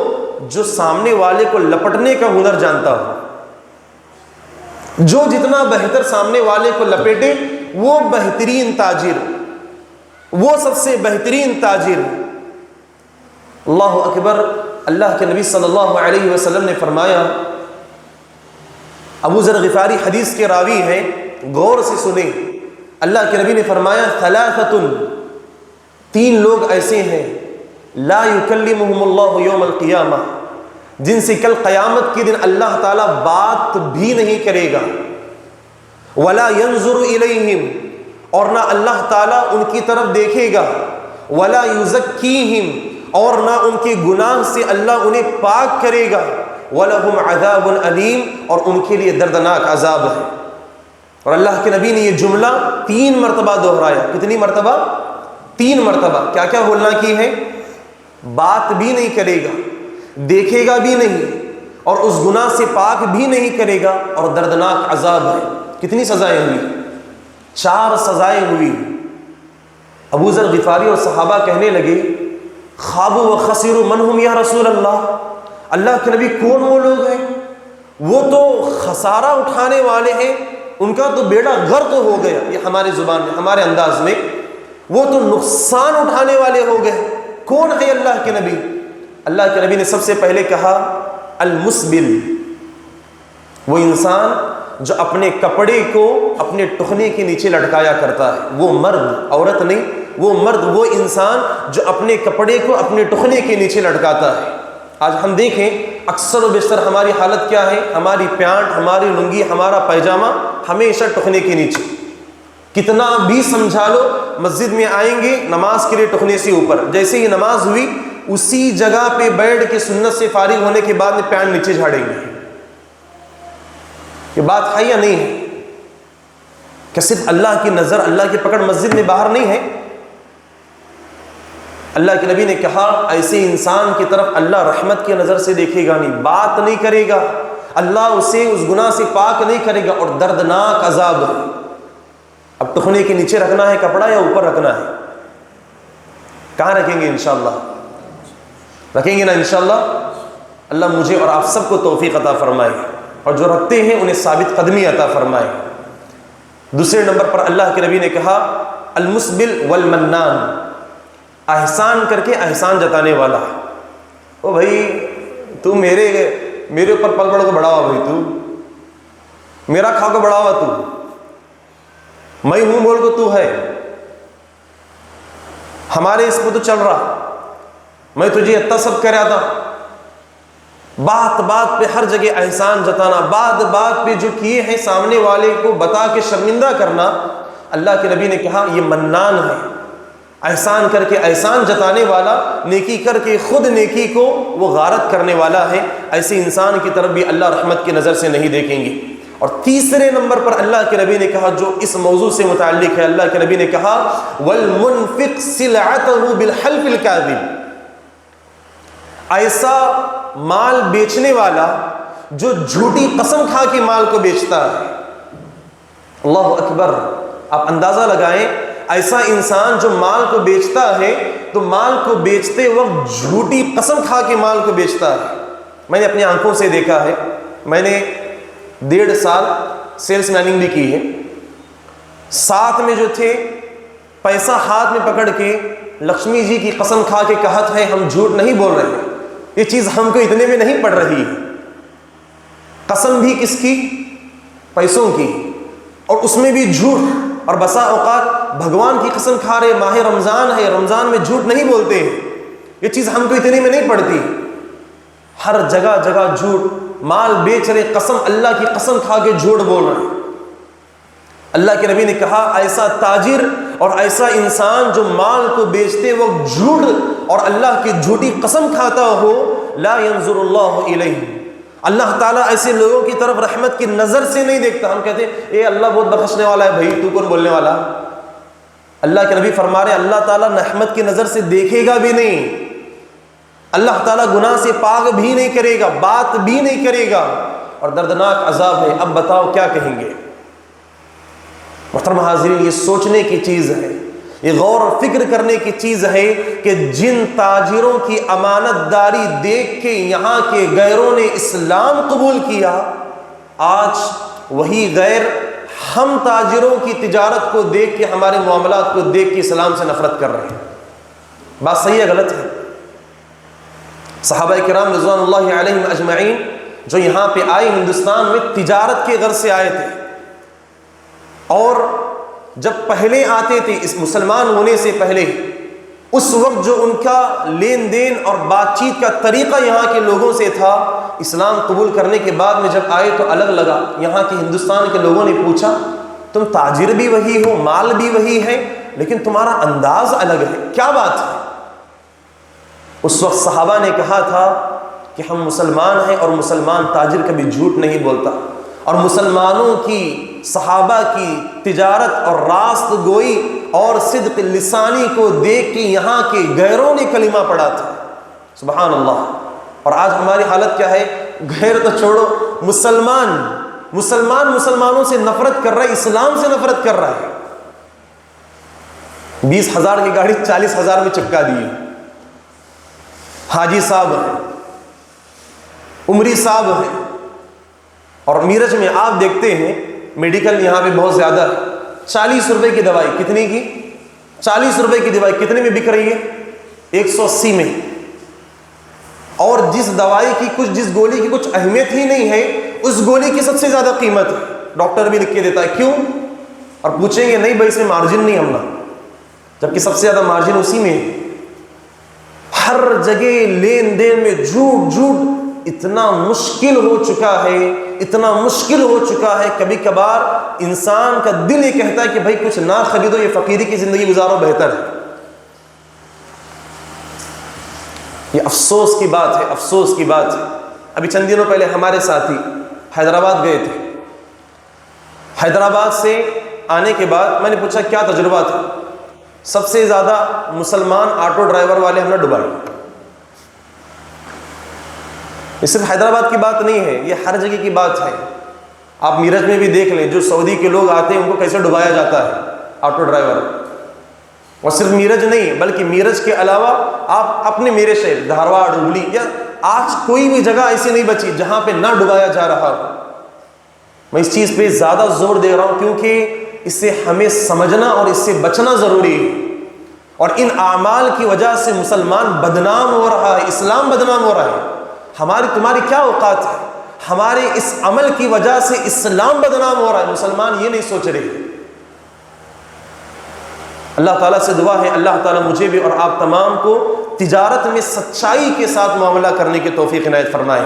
جو سامنے والے کو لپٹنے کا ہنر جانتا ہو، جو جتنا بہتر سامنے والے کو لپیٹے وہ بہترین تاجر، وہ سب سے بہترین تاجر۔ اللہ اکبر۔ اللہ کے نبی صلی اللہ علیہ وسلم نے فرمایا، ابو ذر غفاری حدیث کے راوی ہیں، غور سے سنیں، اللہ کے نبی نے فرمایا، ثلاثۃ، 3 لوگ ایسے ہیں، لا یکلمہم اللہ یوم القیامہ، جن سے کل قیامت کے دن اللہ تعالیٰ بات بھی نہیں کرے گا، ولا ینظر الیہم، اور نہ اللہ تعالیٰ ان کی طرف دیکھے گا، ولا یزکیہم، اور نہ ان کے گناہ سے اللہ انہیں پاک کرے گا، وَلَهُمْ عَذَابٌ عَلِيمٌ، اور ان کے لیے دردناک عذاب ہے۔ اور اللہ کے نبی نے یہ جملہ 3 مرتبہ دہرایا۔ کتنی مرتبہ؟ 3 مرتبہ۔ کیا کیا بولنا کی ہے؟ بات بھی نہیں کرے گا، دیکھے گا بھی نہیں، اور اس گناہ سے پاک بھی نہیں کرے گا، اور دردناک عذاب ہے۔ کتنی سزائیں ہوئی؟ 4 سزائیں ہوئی۔ ابو ذر غفاری اور صحابہ کہنے لگے، خابوا وخسروا من هم یا رسول اللہ، اللہ کے نبی کون وہ لوگ ہیں؟ وہ تو خسارہ اٹھانے والے ہیں، ان کا تو بیڑا غرق ہو گیا، یہ ہماری زبان میں، ہمارے انداز میں، وہ تو نقصان اٹھانے والے ہو گئے۔ کون ہے اللہ کے نبی؟ اللہ کے نبی نے سب سے پہلے کہا، المسبل، وہ انسان جو اپنے کپڑے کو اپنے ٹخنے کے نیچے لٹکایا کرتا ہے، وہ مرد، عورت نہیں، وہ مرد، وہ انسان جو اپنے کپڑے کو اپنے ٹخنے کے نیچے لٹکاتا ہے۔ آج ہم دیکھیں اکثر و بیشتر ہماری حالت کیا ہے؟ ہماری پینٹ، ہماری لنگی، ہمارا پیجامہ ہمیشہ ٹخنے کے نیچے، کتنا بھی سمجھا لو، مسجد میں آئیں گے نماز کے لیے ٹخنے سے اوپر، جیسے ہی نماز ہوئی اسی جگہ پہ بیٹھ کے سنت سے فارغ ہونے کے بعد میں پینٹ نیچے جھاڑیں گے۔ یہ بات ہے یا نہیں ہے؟ کہ صرف اللہ کی نظر، اللہ کی پکڑ مسجد میں باہر نہیں ہے؟ اللہ کے نبی نے کہا، ایسے انسان کی طرف اللہ رحمت کی نظر سے دیکھے گا نہیں، بات نہیں کرے گا، اللہ اسے اس گناہ سے پاک نہیں کرے گا، اور دردناک عذاب ہے۔ اب ٹخنے کے نیچے رکھنا ہے کپڑا یا اوپر رکھنا ہے؟ کہاں رکھیں گے؟ انشاءاللہ رکھیں گے نا انشاءاللہ۔ اللہ مجھے اور آپ سب کو توفیق عطا فرمائے، اور جو رکھتے ہیں انہیں ثابت قدمی عطا فرمائے۔ دوسرے نمبر پر اللہ کے نبی نے کہا، المسبل والمنان، احسان کر کے احسان جتانے والا۔ او بھائی تو میرے اوپر پل بڑھ کو بڑا ہوا بھائی، تو میرا کھا کو بڑا ہوا، تو میں ہوں بول کو تو ہے، ہمارے اس پہ تو چل رہا، میں تجھے اتنا سب کہہ رہا تھا۔ بات بات پہ ہر جگہ احسان جتانا، بات بات پہ جو کیے ہیں سامنے والے کو بتا کے شرمندہ کرنا، اللہ کے نبی نے کہا یہ منان ہے، احسان کر کے احسان جتانے والا، نیکی کر کے خود نیکی کو وہ غارت کرنے والا ہے۔ ایسے انسان کی طرف بھی اللہ رحمت کی نظر سے نہیں دیکھیں گے۔ اور تیسرے نمبر پر اللہ کے نبی نے کہا جو اس موضوع سے متعلق ہے، اللہ کے نبی نے کہا وَالْمُنْفِقْ سِلْعَتَهُ بِالْحَلْفِ الْكَاذِبِ، ایسا مال بیچنے والا جو جھوٹی قسم کھا کے مال کو بیچتا ہے۔ اللہ اکبر، آپ اندازہ لگائیں، ایسا انسان جو مال کو بیچتا ہے تو مال کو بیچتے وقت جھوٹی قسم کھا کے مال کو بیچتا ہے۔ میں نے اپنی آنکھوں سے دیکھا ہے، میں نے 1.5 سال سیلس میننگ بھی کی ہے، ساتھ میں جو تھے پیسہ ہاتھ میں پکڑ کے لکشمی جی کی قسم کھا کے کہت ہے ہم جھوٹ نہیں بول رہے ہیں، یہ چیز ہم کو اتنے میں نہیں پڑ رہی ہے۔ قسم بھی کس کی؟ پیسوں کی، اور اس میں بھی جھوٹ، اور بسا اوقات بھگوان کی قسم کھا رہے، ماہ رمضان ہے، رمضان میں جھوٹ نہیں بولتے ہیں، یہ چیز ہم کو اتنے میں نہیں پڑتی۔ ہر جگہ جگہ جھوٹ، مال بیچ رہے، قسم اللہ کی قسم کھا کے جھوٹ بول رہے۔ اللہ کے نبی نے کہا ایسا تاجر اور ایسا انسان جو مال کو بیچتے وقت جھوٹ اور اللہ کی جھوٹی قسم کھاتا ہو، لا ينظر اللہ الیہ، اللہ تعالیٰ ایسے لوگوں کی طرف رحمت کی نظر سے نہیں دیکھتا۔ ہم کہتے ہیں اے اللہ بہت بخشنے والا ہے، بھائی تو کون بولنے والا؟ اللہ کے نبی فرما رہے اللہ تعالیٰ رحمت کی نظر سے دیکھے گا بھی نہیں، اللہ تعالیٰ گناہ سے پاک بھی نہیں کرے گا، بات بھی نہیں کرے گا، اور دردناک عذاب ہے۔ اب بتاؤ کیا کہیں گے؟ محترم حاضرین، یہ سوچنے کی چیز ہے، یہ غور و فکر کرنے کی چیز ہے کہ جن تاجروں کی امانت داری دیکھ کے یہاں کے غیروں نے اسلام قبول کیا، آج وہی غیر ہم تاجروں کی تجارت کو دیکھ کے، ہمارے معاملات کو دیکھ کے اسلام سے نفرت کر رہے ہیں۔ بات صحیح ہے غلط ہے؟ صحابہ کرام رضوان اللہ علیہم اجمعین جو یہاں پہ آئے ہندوستان میں تجارت کے غرض سے آئے تھے، اور جب پہلے آتے تھے اس مسلمان ہونے سے پہلے، اس وقت جو ان کا لین دین اور بات چیت کا طریقہ یہاں کے لوگوں سے تھا، اسلام قبول کرنے کے بعد میں جب آئے تو الگ لگا۔ یہاں کے ہندوستان کے لوگوں نے پوچھا تم تاجر بھی وہی ہو، مال بھی وہی ہے، لیکن تمہارا انداز الگ ہے، کیا بات ہے؟ اس وقت صحابہ نے کہا تھا کہ ہم مسلمان ہیں اور مسلمان تاجر کبھی جھوٹ نہیں بولتا، اور مسلمانوں کی، صحابہ کی تجارت اور راست گوئی اور صدق لسانی کو دیکھ کے یہاں کے غیروں نے کلمہ پڑھا تھا۔ سبحان اللہ۔ اور آج ہماری حالت کیا ہے؟ غیر تو چھوڑو، مسلمانوں سے نفرت کر رہا ہے، اسلام سے نفرت کر رہا ہے۔ 20,000 کی گاڑی 40,000 میں چپکا دی، حاجی صاحب ہیں، عمری صاحب ہیں، اور میرج میں آپ دیکھتے ہیں میڈیکل یہاں پہ بہت زیادہ ہے، 40 روپے کی دوائی، کتنے کی؟ 40 روپے کی دوائی کتنے میں بک رہی ہے؟ 180 میں۔ اور جس دوائی کی جس گولی کی کچھ اہمیت ہی نہیں ہے، اس گولی کی سب سے زیادہ قیمت ہے، ڈاکٹر بھی لکھ کے دیتا ہے۔ کیوں؟ اور پوچھیں گے نہیں بھائی اس میں مارجن نہیں ہمنا، جبکہ سب سے زیادہ مارجن اسی میں ہے۔ ہر جگہ لین دین میں جھوٹ اتنا مشکل ہو چکا ہے، کبھی کبھار انسان کا دل یہ کہتا ہے کہ بھائی کچھ نہ خریدو، یہ فقیری کی زندگی گزارو بہتر ہے۔ یہ افسوس کی بات ہے، افسوس کی بات ہے۔ ابھی چند دنوں پہلے ہمارے ساتھی حیدرآباد گئے تھے، حیدرآباد سے آنے کے بعد میں نے پوچھا کیا تجربہ تھا؟ سب سے زیادہ مسلمان آٹو ڈرائیور والے ہم نے ڈبائے۔ یہ صرف حیدرآباد کی بات نہیں ہے، یہ ہر جگہ کی بات ہے۔ آپ میرج میں بھی دیکھ لیں، جو سعودی کے لوگ آتے ہیں ان کو کیسے ڈبایا جاتا ہے، آٹو ڈرائیور۔ اور صرف میرج نہیں بلکہ میرج کے علاوہ آپ اپنے میرے شہر دھارواڑ، ہبلی، یا آج کوئی بھی جگہ ایسی نہیں بچی جہاں پہ نہ ڈبایا جا رہا ہو۔ میں اس چیز پہ زیادہ زور دے رہا ہوں کیونکہ اس سے ہمیں سمجھنا اور اس سے بچنا ضروری ہے، اور ان اعمال کی وجہ سے مسلمان بدنام ہو رہا ہے، اسلام بدنام ہو رہا ہے۔ تمہاری کیا اوقات ہے؟ ہمارے اس عمل کی وجہ سے اسلام بدنام ہو رہا ہے، مسلمان یہ نہیں سوچ رہے۔ اللہ تعالیٰ سے دعا ہے اللہ تعالیٰ مجھے بھی اور آپ تمام کو تجارت میں سچائی کے ساتھ معاملہ کرنے کی توفیق عنایت فرمائے،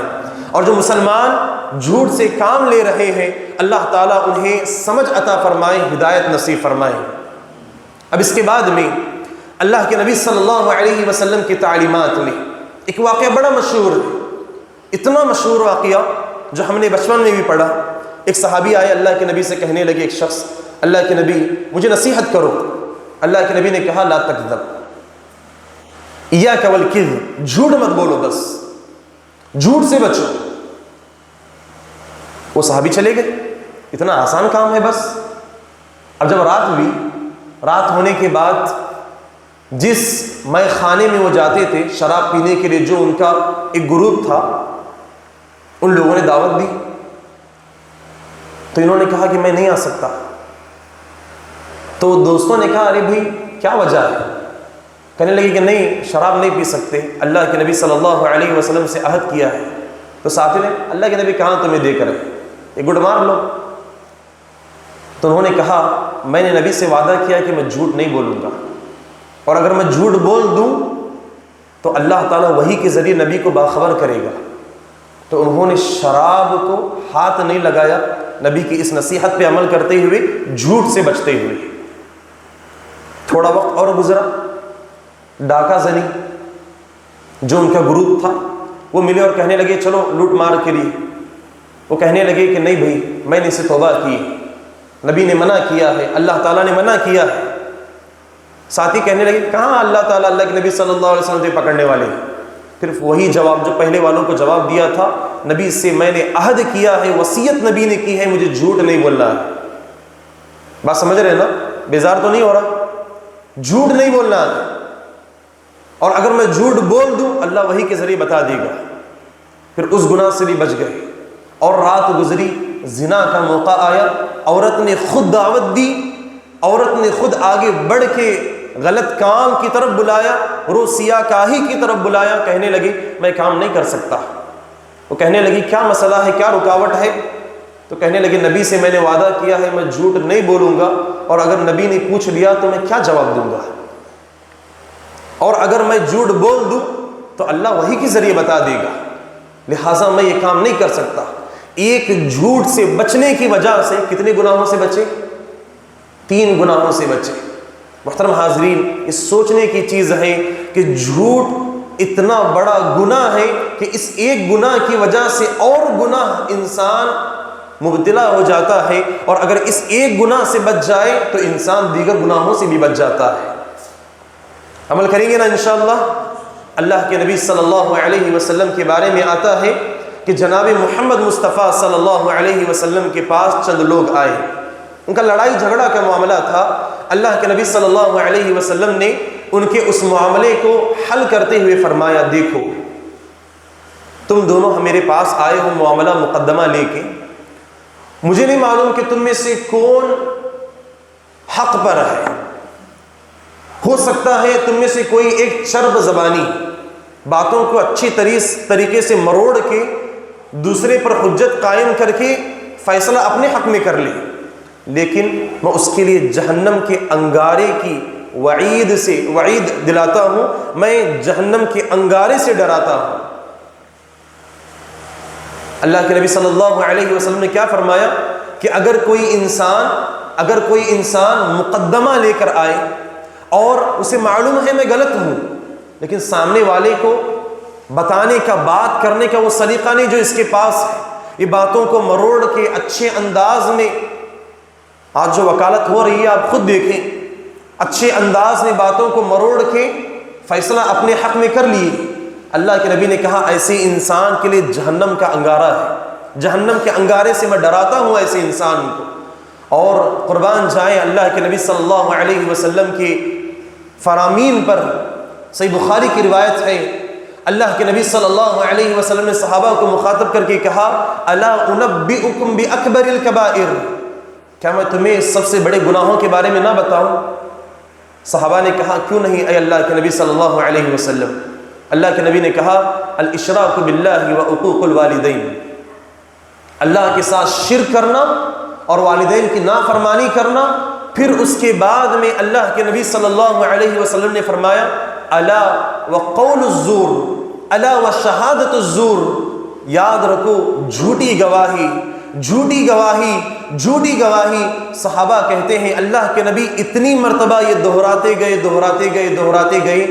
اور جو مسلمان جھوٹ سے کام لے رہے ہیں اللہ تعالیٰ انہیں سمجھ عطا فرمائے، ہدایت نصیب فرمائے۔ اب اس کے بعد میں اللہ کے نبی صلی اللہ علیہ وسلم کی تعلیمات میں ایک واقعہ بڑا مشہور ہے، اتنا مشہور واقعہ جو ہم نے بچپن میں بھی پڑھا۔ ایک صحابی آئے اللہ کے نبی سے، کہنے لگے ایک شخص، اللہ کے نبی مجھے نصیحت کرو۔ اللہ کے نبی نے کہا لا تکذب، ایاک والکذب، جھوٹ مت بولو، بس جھوٹ سے بچو۔ وہ صحابی چلے گئے، اتنا آسان کام ہے بس۔ اب جب رات ہوئی، رات ہونے کے بعد جس مے خانے میں وہ جاتے تھے شراب پینے کے لیے، جو ان کا ایک گروپ تھا، ان لوگوں نے دعوت دی، تو انہوں نے کہا کہ میں نہیں آ سکتا۔ تو دوستوں نے کہا ارے بھائی کیا وجہ ہے؟ کہنے لگے کہ نہیں، شراب نہیں پی سکتے، اللہ کے نبی صلی اللہ علیہ وسلم سے عہد کیا ہے۔ تو ساتھی نے اللہ کے نبی کہاں تمہیں دے کر ایک گڈ مار لو۔ تو انہوں نے کہا میں نے نبی سے وعدہ کیا کہ میں جھوٹ نہیں بولوں گا، اور اگر میں جھوٹ بول دوں تو اللہ تعالیٰ وحی کے ذریعے نبی کو باخبر کرے گا۔ تو انہوں نے شراب کو ہاتھ نہیں لگایا، نبی کی اس نصیحت پہ عمل کرتے ہوئے، جھوٹ سے بچتے ہوئے۔ تھوڑا وقت اور گزرا، ڈاکہ زنی جو ان کا گروپ تھا وہ ملے اور کہنے لگے چلو لوٹ مار کے لیے۔ وہ کہنے لگے کہ نہیں بھائی میں نے اسے توبہ کی، نبی نے منع کیا ہے، اللہ تعالیٰ نے منع کیا ہے۔ ساتھی کہنے لگے کہاں اللہ تعالیٰ اللہ کے نبی صلی اللہ علیہ وسلم سے پکڑنے والے۔ پھر وہی جواب جو پہلے والوں کو جواب دیا تھا، نبی سے میں نے عہد کیا ہے، وصیت نبی نے کی ہے، مجھے جھوٹ نہیں بولنا ہے۔ بات سمجھ رہے ہیں نا؟ بیزار تو نہیں ہو رہا؟ جھوٹ نہیں بولنا ہے، اور اگر میں جھوٹ بول دوں اللہ وحی کے ذریعے بتا دے گا۔ پھر اس گناہ سے بھی بچ گئے، اور رات گزری، زنا کا موقع آیا، عورت نے خود دعوت دی، عورت نے خود آگے بڑھ کے غلط کام کی طرف بلایا، سیاہ کاہی کی طرف بلایا۔ کہنے لگی میں کام نہیں کر سکتا۔ وہ کہنے لگی کیا مسئلہ ہے، کیا رکاوٹ ہے؟ تو کہنے لگے نبی سے میں نے وعدہ کیا ہے میں جھوٹ نہیں بولوں گا، اور اگر نبی نے پوچھ لیا تو میں کیا جواب دوں گا، اور اگر میں جھوٹ بول دوں تو اللہ وحی کے ذریعے بتا دے گا، لہٰذا میں یہ کام نہیں کر سکتا۔ ایک جھوٹ سے بچنے کی وجہ سے کتنے گناہوں سے بچے؟ 3 گناہوں سے بچے۔ محترم حاضرین، اس سوچنے کی چیز ہے کہ جھوٹ اتنا بڑا گناہ ہے کہ اس ایک گناہ کی وجہ سے اور گناہ انسان مبتلا ہو جاتا ہے، اور اگر اس ایک گناہ سے بچ جائے تو انسان دیگر گناہوں سے بھی بچ جاتا ہے۔ عمل کریں گے نا انشاءاللہ؟ اللہ کے نبی صلی اللہ علیہ وسلم کے بارے میں آتا ہے کہ جناب محمد مصطفیٰ صلی اللہ علیہ وسلم کے پاس چند لوگ آئے، ان کا لڑائی جھگڑا کا معاملہ تھا۔ اللہ کے نبی صلی اللہ علیہ وسلم نے ان کے اس معاملے کو حل کرتے ہوئے فرمایا دیکھو تم دونوں میرے پاس آئے ہو معاملہ مقدمہ لے کے، مجھے نہیں معلوم کہ تم میں سے کون حق پر ہے، ہو سکتا ہے تم میں سے کوئی ایک چرب زبانی باتوں کو اچھی طریقے سے مروڑ کے دوسرے پر حجت قائم کر کے فیصلہ اپنے حق میں کر لے، لیکن میں اس کے لیے جہنم کے انگارے کی وعید دلاتا ہوں، میں جہنم کے انگارے سے ڈراتا ہوں۔ اللہ کے نبی صلی اللہ علیہ وسلم نے کیا فرمایا کہ اگر کوئی انسان مقدمہ لے کر آئے اور اسے معلوم ہے میں غلط ہوں، لیکن سامنے والے کو بتانے کا، بات کرنے کا وہ سلیقہ نہیں جو اس کے پاس ہے، یہ باتوں کو مروڑ کے اچھے انداز میں، آج جو وکالت ہو رہی ہے آپ خود دیکھیں، اچھے انداز میں باتوں کو مروڑ کے فیصلہ اپنے حق میں کر لیے، اللہ کے نبی نے کہا ایسے انسان کے لیے جہنم کا انگارہ ہے، جہنم کے انگارے سے میں ڈراتا ہوں ایسے انسان کو۔ اور قربان جائیں اللہ کے نبی صلی اللہ علیہ وسلم کے فرامین پر صحیح بخاری کی روایت ہے، اللہ کے نبی صلی اللہ علیہ وسلم نے صحابہ کو مخاطب کر کے کہا الا انبئکم باکبر الکبائر، کیا میں تمہیں سب سے بڑے گناہوں کے بارے میں نہ بتاؤں؟ صحابہ نے کہا کیوں نہیں اے اللہ کے نبی صلی اللہ علیہ وسلم۔ اللہ کے نبی نے کہا الاشراک باللہ و عقوق الوالدین، اللہ کے ساتھ شرک کرنا اور والدین کی نافرمانی کرنا۔ پھر اس کے بعد میں اللہ کے نبی صلی اللہ علیہ وسلم نے فرمایا الا وقول الزور، الا وشہادت الزور، یاد رکھو جھوٹی گواہی، جھوٹی گواہی، جھوٹی گواہی۔ صحابہ کہتے ہیں اللہ کے نبی اتنی مرتبہ یہ دہراتے گئے دہراتے گئے دہراتے گئے،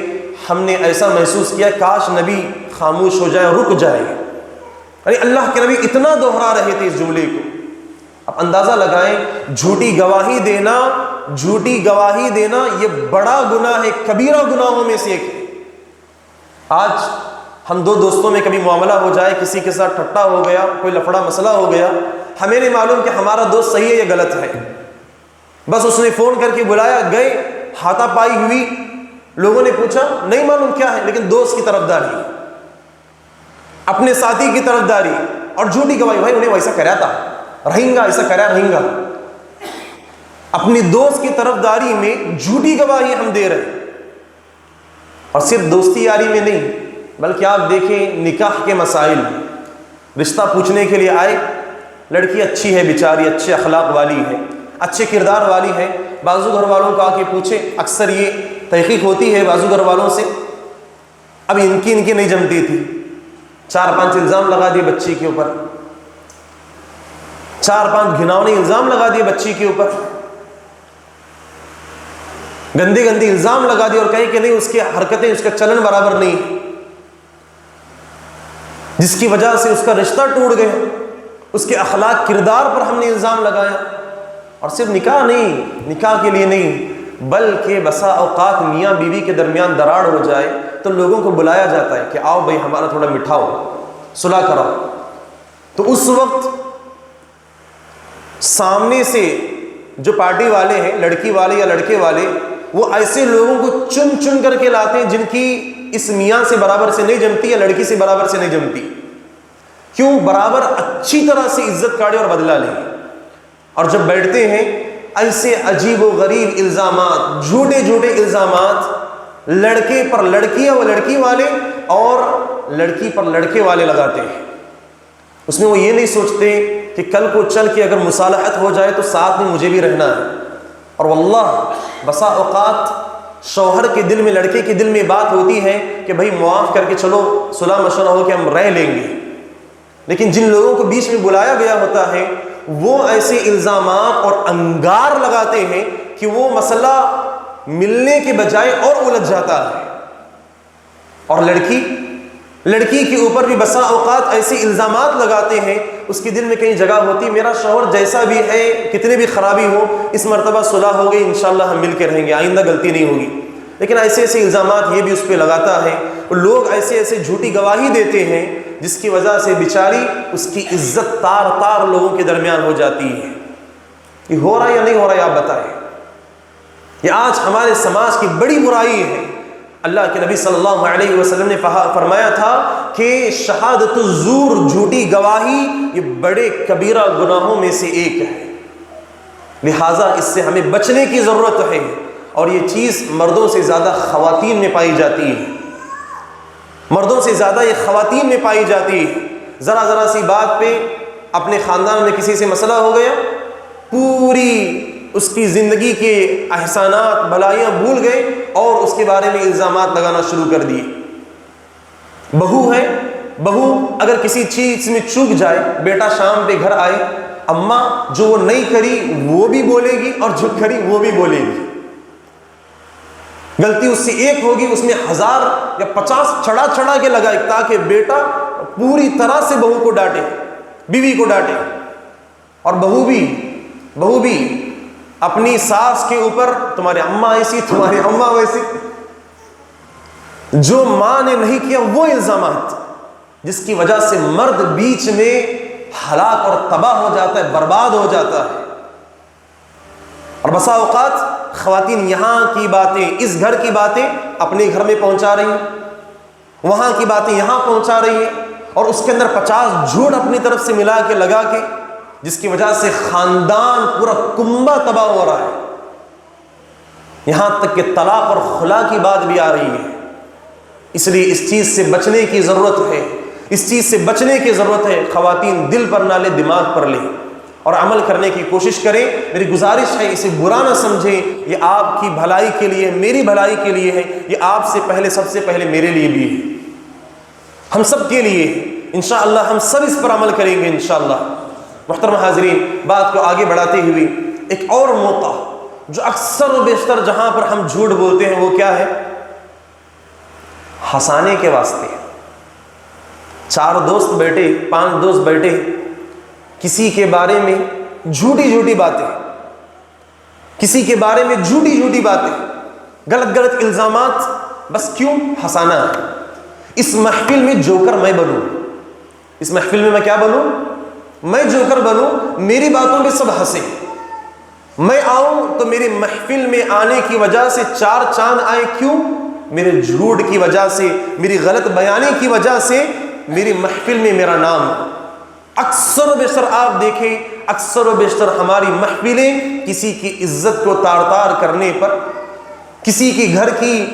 ہم نے ایسا محسوس کیا کاش نبی خاموش ہو جائے، رک جائے۔ یعنی اللہ کے نبی اتنا دہرا رہے تھے اس جملے کو۔ اب اندازہ لگائیں، جھوٹی گواہی دینا، جھوٹی گواہی دینا یہ بڑا گناہ ہے، کبیرہ گناہوں میں سے ایک ہے۔ آج ہم دو دوستوں میں کبھی معاملہ ہو جائے، کسی کے ساتھ ٹھٹا ہو گیا، کوئی لفڑا مسئلہ ہو گیا، ہمیں نہیں معلوم کہ ہمارا دوست صحیح ہے یا غلط ہے، بس اس نے فون کر کے بلایا، گئے، ہاتھا پائی ہوئی، لوگوں نے پوچھا نہیں معلوم کیا ہے، لیکن دوست کی طرفداری، اپنے ساتھی کی طرفداری اور جھوٹی گواہی، بھائی انہیں ویسا کرا تھا، رہیں گا، ایسا کرا رہیں گا۔ اپنی دوست کی طرفداری میں جھوٹی گواہی ہم دے رہے ہیں۔ اور صرف دوستی یاری میں نہیں، بلکہ آپ دیکھیں نکاح کے مسائل، رشتہ پوچھنے کے لیے آئے، لڑکی اچھی ہے بیچاری، اچھے اخلاق والی ہے، اچھے کردار والی ہے، بعضو گھر والوں کو آ کے پوچھے، اکثر یہ تحقیق ہوتی ہے بعضو گھر والوں سے، اب ان کی نہیں جمتی تھی، 4-5 الزام لگا دیے بچی کے اوپر، 4-5 گھناؤنے الزام لگا دیے بچی کے اوپر، گندے گندے الزام لگا دیے اور کہیں کہ نہیں اس کی حرکتیں، اس کا چلن برابر نہیں، جس کی وجہ سے اس کا رشتہ ٹوٹ گیا، اس کے اخلاق کردار پر ہم نے الزام لگایا۔ اور صرف نکاح نہیں، نکاح کے لیے نہیں، بلکہ بسا اوقات میاں بیوی کے درمیان دراڑ ہو جائے تو لوگوں کو بلایا جاتا ہے کہ آؤ بھائی ہمارا تھوڑا مٹھاؤ، صلح کراؤ، تو اس وقت سامنے سے جو پارٹی والے ہیں، لڑکی والے یا لڑکے والے، وہ ایسے لوگوں کو چن چن کر کے لاتے ہیں جن کی اس میاں سے برابر سے نہیں جمتی یا لڑکی سے برابر سے نہیں جمتی، کیوں؟ برابر اچھی طرح سے عزت کاٹے اور بدلہ لیں۔ اور جب بیٹھتے ہیں ایسے عجیب و غریب الزامات، جھوٹے جھوٹے الزامات لڑکے پر لڑکیاں و لڑکی والے اور لڑکی پر لڑکے والے لگاتے ہیں، اس میں وہ یہ نہیں سوچتے کہ کل کو چل کے اگر مصالحت ہو جائے تو ساتھ میں مجھے بھی رہنا ہے۔ اور واللہ بسا اوقات شوہر کے دل میں، لڑکے کے دل میں بات ہوتی ہے کہ بھائی معاف کر کے چلو، صلح مشورہ ہو کے ہم رہ لیں گے، لیکن جن لوگوں کو بیچ میں بلایا گیا ہوتا ہے وہ ایسے الزامات اور انگار لگاتے ہیں کہ وہ مسئلہ ملنے کے بجائے اور الجھ جاتا ہے۔ اور لڑکی کے اوپر بھی بسا اوقات ایسے الزامات لگاتے ہیں، اس کے دل میں کہیں جگہ ہوتی ہے میرا شوہر جیسا بھی ہے، کتنے بھی خرابی ہو، اس مرتبہ صلح ہو گئی، انشاءاللہ ہم مل کے رہیں گے، آئندہ غلطی نہیں ہوگی، لیکن ایسے ایسے الزامات یہ بھی اس پہ لگاتا ہے۔ لوگ ایسے ایسے جھوٹی گواہی دیتے ہیں جس کی وجہ سے بیچاری اس کی عزت تار تار لوگوں کے درمیان ہو جاتی ہے۔ یہ ہو رہا ہے یا نہیں ہو رہا ہے آپ بتائیں؟ یہ آج ہمارے سماج کی بڑی برائی ہے۔ اللہ کے نبی صلی اللہ علیہ وسلم نے فرمایا تھا کہ شہادت الزور، جھوٹی گواہی، یہ بڑے کبیرہ گناہوں میں سے ایک ہے، لہٰذا اس سے ہمیں بچنے کی ضرورت ہے۔ اور یہ چیز مردوں سے زیادہ خواتین میں پائی جاتی ہے، مردوں سے زیادہ یہ خواتین میں پائی جاتی ہے۔ ذرا سی بات پہ اپنے خاندان میں کسی سے مسئلہ ہو گیا، پوری اس کی زندگی کے احسانات بھلائیاں بھول گئے اور اس کے بارے میں الزامات لگانا شروع کر دیے۔ بہو اگر کسی چیز میں چوک جائے، بیٹا شام پہ گھر آئے، اماں جو وہ نہیں کری وہ بھی بولے گی اور جو کری وہ بھی بولے گی، غلطی اس سے ایک ہوگی، اس میں 1000 یا 50 چڑھا کے لگائے تاکہ بیٹا پوری طرح سے بہو کو ڈانٹے، بیوی کو ڈانٹے۔ اور بہو بھی اپنی ساس کے اوپر تمہاری اماں ایسی، تمہاری اماں ویسی، جو ماں نے نہیں کیا وہ الزامات، جس کی وجہ سے مرد بیچ میں ہلاک اور تباہ ہو جاتا ہے، برباد ہو جاتا ہے۔ اور بسا اوقات خواتین یہاں کی باتیں، اس گھر کی باتیں اپنے گھر میں پہنچا رہی ہیں، وہاں کی باتیں یہاں پہنچا رہی ہیں، اور اس کے اندر 50 جھوٹ اپنی طرف سے ملا کے لگا کے، جس کی وجہ سے خاندان پورا کنبہ تباہ ہو رہا ہے، یہاں تک کہ طلاق اور خلا کی بات بھی آ رہی ہے۔ اس لیے اس چیز سے بچنے کی ضرورت ہے، اس چیز سے بچنے کی ضرورت ہے۔ خواتین دل پر نہ لے، دماغ پر لے اور عمل کرنے کی کوشش کریں۔ میری گزارش ہے اسے برا نہ سمجھیں، یہ آپ کی بھلائی کے لیے، میری بھلائی کے لیے ہے، یہ آپ سے پہلے، سب سے پہلے میرے لیے بھی ہے، ہم سب کے لیے ہے۔ انشاءاللہ ہم سب اس پر عمل کریں گے انشاءاللہ۔ محترم حاضرین، بات کو آگے بڑھاتے ہوئے ایک اور موقع جو اکثر و بیشتر جہاں پر ہم جھوٹ بولتے ہیں وہ کیا ہے؟ ہنسانے کے واسطے۔ 4 دوست بیٹھے، 5 دوست بیٹھے، کسی کے بارے میں جھوٹی باتیں، کسی کے بارے میں جھوٹی باتیں، غلط الزامات، بس کیوں؟ ہنسانا ہے۔ اس محفل میں جوکر میں بنوں، اس محفل میں میں کیا بنوں؟ میں جوکر بنوں، میری باتوں پہ سب ہنسے، میں آؤں تو میری محفل میں آنے کی وجہ سے 4 چاند آئے، کیوں؟ میرے جھوٹ کی وجہ سے، میری غلط بیانی کی وجہ سے میری محفل میں میرا نام۔ اکثر و بیشتر آپ دیکھیں، اکثر و بیشتر ہماری محفلیں کسی کی عزت کو تار تار کرنے پر، کسی کے گھر کی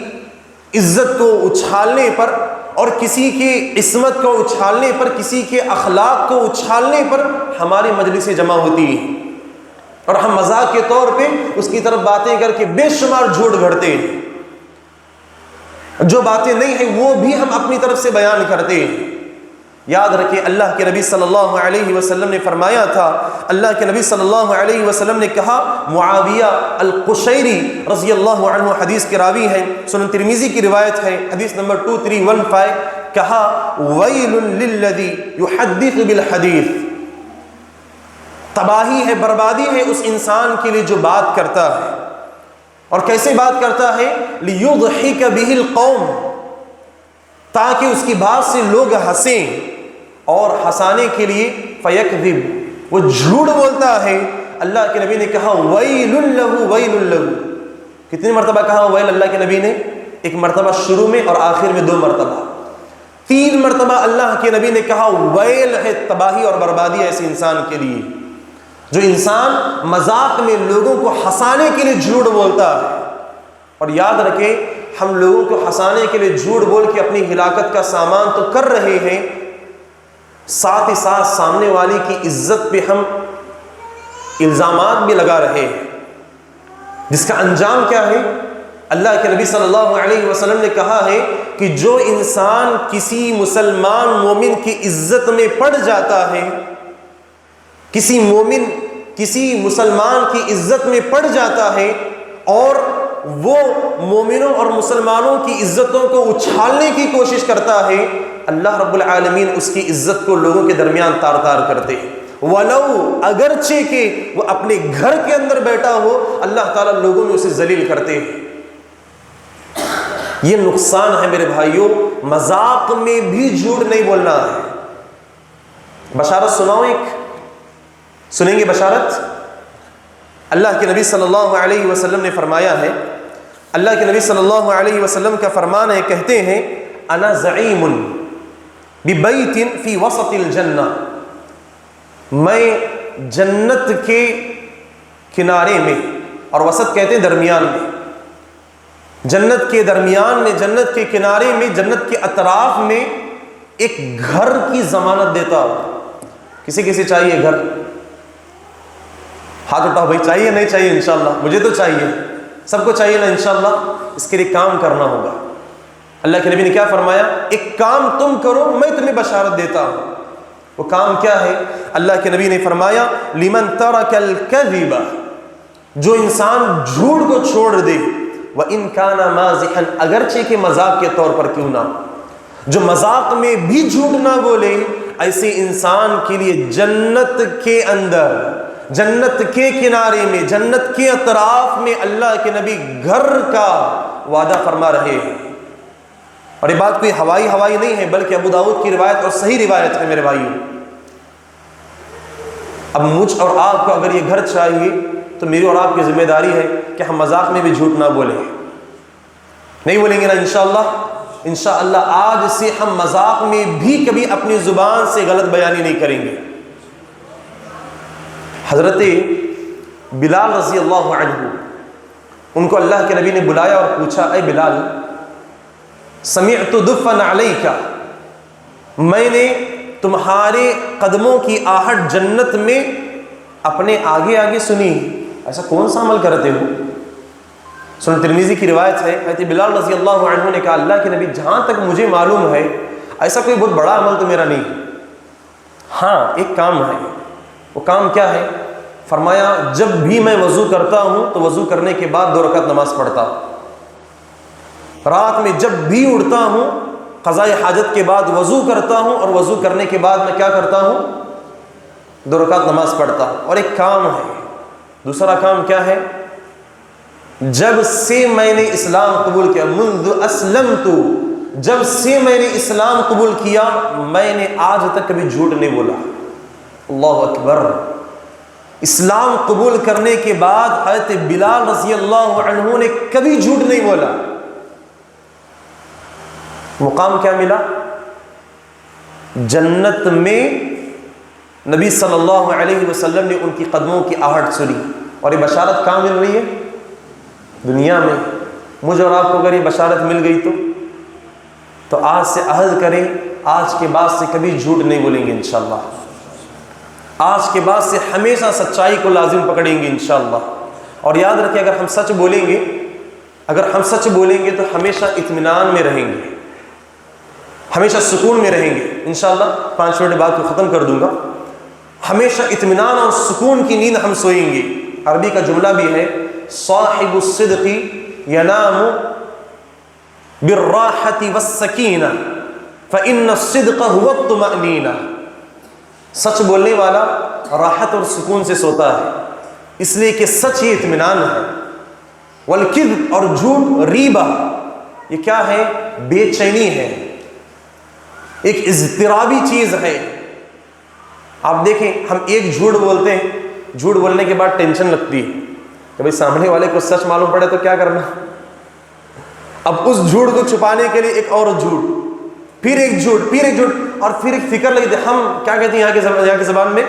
عزت کو اچھالنے پر اور کسی کی عصمت کو اچھالنے پر، کسی کے اخلاق کو اچھالنے پر ہماری مجلسیں جمع ہوتی ہیں، اور ہم مذاق کے طور پہ اس کی طرف باتیں کر کے بے شمار جھوٹ گھڑتے ہیں۔ جو باتیں نہیں ہیں وہ بھی ہم اپنی طرف سے بیان کرتے ہیں۔ یاد رکھیں، اللہ کے نبی صلی اللہ علیہ وسلم نے فرمایا تھا، اللہ کے نبی صلی اللہ علیہ وسلم نے کہا، معاویہ القشیری رضی اللہ عنہ حدیث کے راوی ہیں، سنن ترمذی کی روایت ہے، حدیث نمبر 2315، کہا ویل للذی یحدث بالحدیث، تباہی ہے، بربادی ہے اس انسان کے لیے جو بات کرتا ہے، اور کیسے بات کرتا ہے؟ لیضحک بہ القوم، تاکہ اس کی بات سے لوگ ہنسیں، اور ہنسانے کے لیے فیکذب، وہ جھوٹ بولتا ہے۔ اللہ کے نبی نے کہا ویل لہ، ویل لہ، کتنی مرتبہ کہا ویل اللہ کے نبی نے؟ ایک مرتبہ شروع میں اور آخر میں 2 مرتبہ، 3 مرتبہ اللہ کے نبی نے کہا ویل ہے، تباہی اور بربادی ہے ایسے انسان کے لیے جو انسان مذاق میں لوگوں کو ہنسانے کے لیے جھوٹ بولتا ہے۔ اور یاد رکھیں، ہم لوگوں کو ہنسانے کے لیے جھوٹ بول کے اپنی ہلاکت کا سامان تو کر رہے ہیں، ساتھ ہی ساتھ سامنے والی کی عزت پہ ہم الزامات بھی لگا رہے ہیں، جس کا انجام کیا ہے؟ اللہ کے نبی صلی اللہ علیہ وسلم نے کہا ہے کہ جو انسان کسی مسلمان مومن کی عزت میں پڑ جاتا ہے، کسی مومن کسی مسلمان کی عزت میں پڑ جاتا ہے اور وہ مومنوں اور مسلمانوں کی عزتوں کو اچھالنے کی کوشش کرتا ہے، اللہ رب العالمین اس کی عزت کو لوگوں کے درمیان تار تار کرتے ہیں، ولو اگرچہ کہ وہ اپنے گھر کے اندر بیٹھا ہو، اللہ تعالیٰ لوگوں میں اسے ذلیل کرتے ہیں۔ یہ نقصان ہے میرے بھائیوں، مذاق میں بھی جھوٹ نہیں بولنا ہے۔ بشارت سناؤ، ایک سنیں گے بشارت؟ اللہ کے نبی صلی اللہ علیہ وسلم نے فرمایا ہے، اللہ کے نبی صلی اللہ علیہ وسلم کا فرمان ہے، کہتے ہیں انا زعیم ببیت فی وسط الجنہ، میں جنت کے کنارے میں، اور وسط کہتے ہیں درمیان میں، جنت کے درمیان میں، جنت کے کنارے میں، جنت کے اطراف میں ایک گھر کی ضمانت دیتا ہوں۔ کسی کسی چاہیے گھر؟ ہاتھ اٹھاؤ بھائی، چاہیے نہیں چاہیے؟ انشاءاللہ مجھے تو چاہیے، سب کو چاہیے نا انشاءاللہ۔ اس کے لیے کام کرنا ہوگا۔ اللہ کے نبی نے کیا فرمایا؟ ایک کام تم کرو، میں تمہیں بشارت دیتا ہوں۔ وہ کام کیا ہے؟ اللہ کے نبی نے فرمایا لمن ترک الکذب، جو انسان جھوٹ کو چھوڑ دے، وَإِن كَانَ مَازِحًا، اگرچہ کہ مذاق کے طور پر کیوں نہ، جو مذاق میں بھی جھوٹ نہ بولے، ایسے انسان کے لیے جنت کے اندر، جنت کے کنارے میں، جنت کے اطراف میں اللہ کے نبی گھر کا وعدہ فرما رہے ہیں۔ اور یہ بات کوئی ہوائی نہیں ہے، بلکہ ابو داؤد کی روایت اور صحیح روایت ہے میرے بھائیوں۔ اب مجھ اور آپ کو اگر یہ گھر چاہیے تو میری اور آپ کی ذمہ داری ہے کہ ہم مذاق میں بھی جھوٹ نہ بولیں، نہیں بولیں گے نا انشاءاللہ؟ انشاءاللہ آج سے ہم مذاق میں بھی کبھی اپنی زبان سے غلط بیانی نہیں کریں گے۔ حضرت بلال رضی اللہ عنہ، ان کو اللہ کے نبی نے بلایا اور پوچھا، اے بلال، سمعت دفن علیک، میں نے تمہارے قدموں کی آہٹ جنت میں اپنے آگے آگے سنی۔ ایسا کون سا عمل کرتے ہو؟ سنن ترمذی کی روایت ہے، حضرت بلال رضی اللہ عنہ نے کہا اللہ کے نبی جہاں تک مجھے معلوم ہے ایسا کوئی بہت بڑا عمل تو میرا نہیں، ہاں ایک کام ہے۔ وہ کام کیا ہے؟ فرمایا جب بھی میں وضو کرتا ہوں تو وضو کرنے کے بعد 2 رکعت نماز پڑھتا ہوں، رات میں جب بھی اٹھتا ہوں قضاء حاجت کے بعد وضو کرتا ہوں، اور وضو کرنے کے بعد میں کیا کرتا ہوں؟ 2 رکعت نماز پڑھتا ہوں۔ اور ایک کام ہے، دوسرا کام کیا ہے؟ جب سے میں نے اسلام قبول کیا، منذ اسلمت، جب سے میں نے اسلام قبول کیا میں نے آج تک کبھی جھوٹ نہیں بولا۔ اللہ اکبر! اسلام قبول کرنے کے بعد حضرت بلال رضی اللہ عنہ نے کبھی جھوٹ نہیں بولا۔ مقام کیا ملا؟ جنت میں نبی صلی اللہ علیہ وسلم نے ان کی قدموں کی آہٹ سنی۔ اور یہ بشارت کہاں مل رہی ہے؟ دنیا میں۔ مجھے اور آپ کو اگر یہ بشارت مل گئی تو آج سے عہد کریں، آج کے بعد سے کبھی جھوٹ نہیں بولیں گے انشاءاللہ، آج کے بعد سے ہمیشہ سچائی کو لازم پکڑیں گے انشاءاللہ۔ اور یاد رکھیں اگر ہم سچ بولیں گے، اگر ہم سچ بولیں گے تو ہمیشہ اطمینان میں رہیں گے، ہمیشہ سکون میں رہیں گے انشاءاللہ۔ 5 منٹ بعد کو ختم کر دوں گا۔ ہمیشہ اطمینان اور سکون کی نیند ہم سوئیں گے۔ عربی کا جملہ بھی ہے صاحب الصدق ینام بالراحة والسکینہ فإن الصدق هو الطمأنینہ، سچ بولنے والا راحت اور سکون سے سوتا ہے، اس لیے کہ سچ ہی اطمینان ہے۔ والکذب، اور جھوٹ، ریبہ، یہ کیا ہے؟ بے چینی ہے، ایک اضطرابی چیز ہے۔ آپ دیکھیں ہم ایک جھوٹ بولتے ہیں، جھوٹ بولنے کے بعد ٹینشن لگتی ہے کہ بھئی سامنے والے کو سچ معلوم پڑے تو کیا کرنا، اب اس جھوٹ کو چھپانے کے لیے ایک اور جھوٹ، پھر ایک جھوٹ، پھر ایک جھوٹ، اور پھر ایک فکر لگتی ہے۔ ہم کیا کہتے ہیں یہاں کی زبان میں؟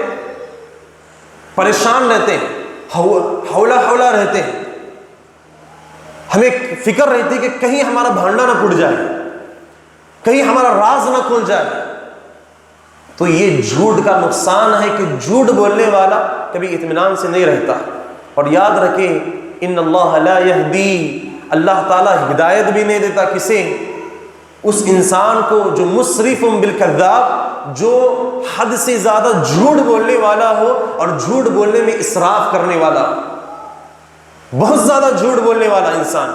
پریشان رہتے ہیں، ہولا رہتے ہیں، ہمیں فکر رہتی ہے کہ کہیں ہمارا بھانڈا نہ پھوٹ جائے، کہیں ہمارا راز نہ کھل جائے۔ تو یہ جھوٹ کا نقصان ہے کہ جھوٹ بولنے والا کبھی اطمینان سے نہیں رہتا۔ اور یاد رکھیں ان اللہ لا یہدی، اللہ تعالیٰ ہدایت بھی نہیں دیتا کسے؟ اس انسان کو جو مسرف بالکذاب، جو حد سے زیادہ جھوٹ بولنے والا ہو اور جھوٹ بولنے میں اسراف کرنے والا، بہت زیادہ جھوٹ بولنے والا انسان۔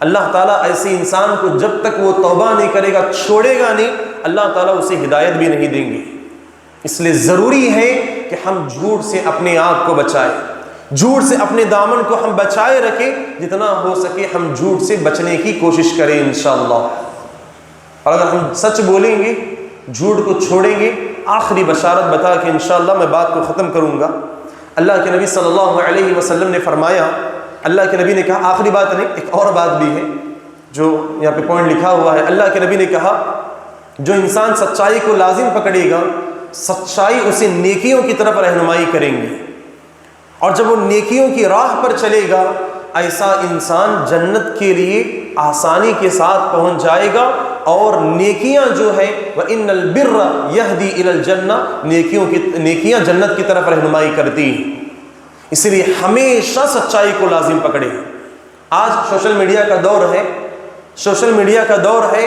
اللہ تعالیٰ ایسے انسان کو جب تک وہ توبہ نہیں کرے گا، چھوڑے گا نہیں، اللہ تعالیٰ اسے ہدایت بھی نہیں دیں گے۔ اس لیے ضروری ہے کہ ہم جھوٹ سے اپنے آپ کو بچائیں، جھوٹ سے اپنے دامن کو ہم بچائے رکھیں، جتنا ہو سکے ہم جھوٹ سے بچنے کی کوشش کریں انشاءاللہ۔ اور اگر ہم سچ بولیں گے، جھوٹ کو چھوڑیں گے، آخری بشارت بتا کے انشاءاللہ میں بات کو ختم کروں گا۔ اللہ کے نبی صلی اللہ علیہ وسلم نے فرمایا، اللہ کے نبی نے کہا، آخری بات نہیں ایک اور بات بھی ہے جو یہاں پہ پوائنٹ لکھا ہوا ہے۔ اللہ کے نبی نے کہا جو انسان سچائی کو لازم پکڑے گا، سچائی اسے نیکیوں کی طرف رہنمائی کریں گے، اور جب وہ نیکیوں کی راہ پر چلے گا ایسا انسان جنت کے لیے آسانی کے ساتھ پہنچ جائے گا۔ اور نیکیاں جو ہے وَإِنَّ الْبِرَّ يَهْدِي إِلَى الْجَنَّةِ، نیکیاں جنت کی طرف رہنمائی کرتی ہیں۔ اس لیے ہمیشہ سچائی کو لازم پکڑے۔ آج سوشل میڈیا کا دور ہے، سوشل میڈیا کا دور ہے،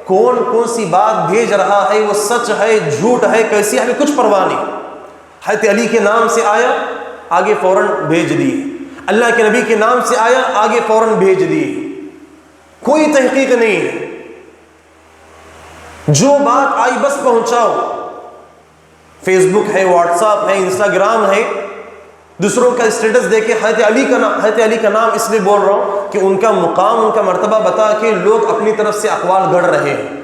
کون کون سی بات بھیج رہا ہے، وہ سچ ہے جھوٹ ہے کیسی، ہمیں کچھ پرواہ نہیں۔ حضرت علی کے نام سے آیا آگے فوراً بھیج دیے، اللہ کے نبی کے نام سے آیا آگے فوراً بھیج دیے، کوئی تحقیق نہیں ہے، جو بات آئی بس پہنچاؤ۔ فیس بک ہے، واٹس ایپ ہے، انسٹاگرام ہے، دوسروں کا اسٹیٹس دیکھے حضرت علی کا نام اس لیے بول رہا ہوں کہ ان کا مقام، ان کا مرتبہ بتا کے لوگ اپنی طرف سے اقوال گڑھ رہے ہیں۔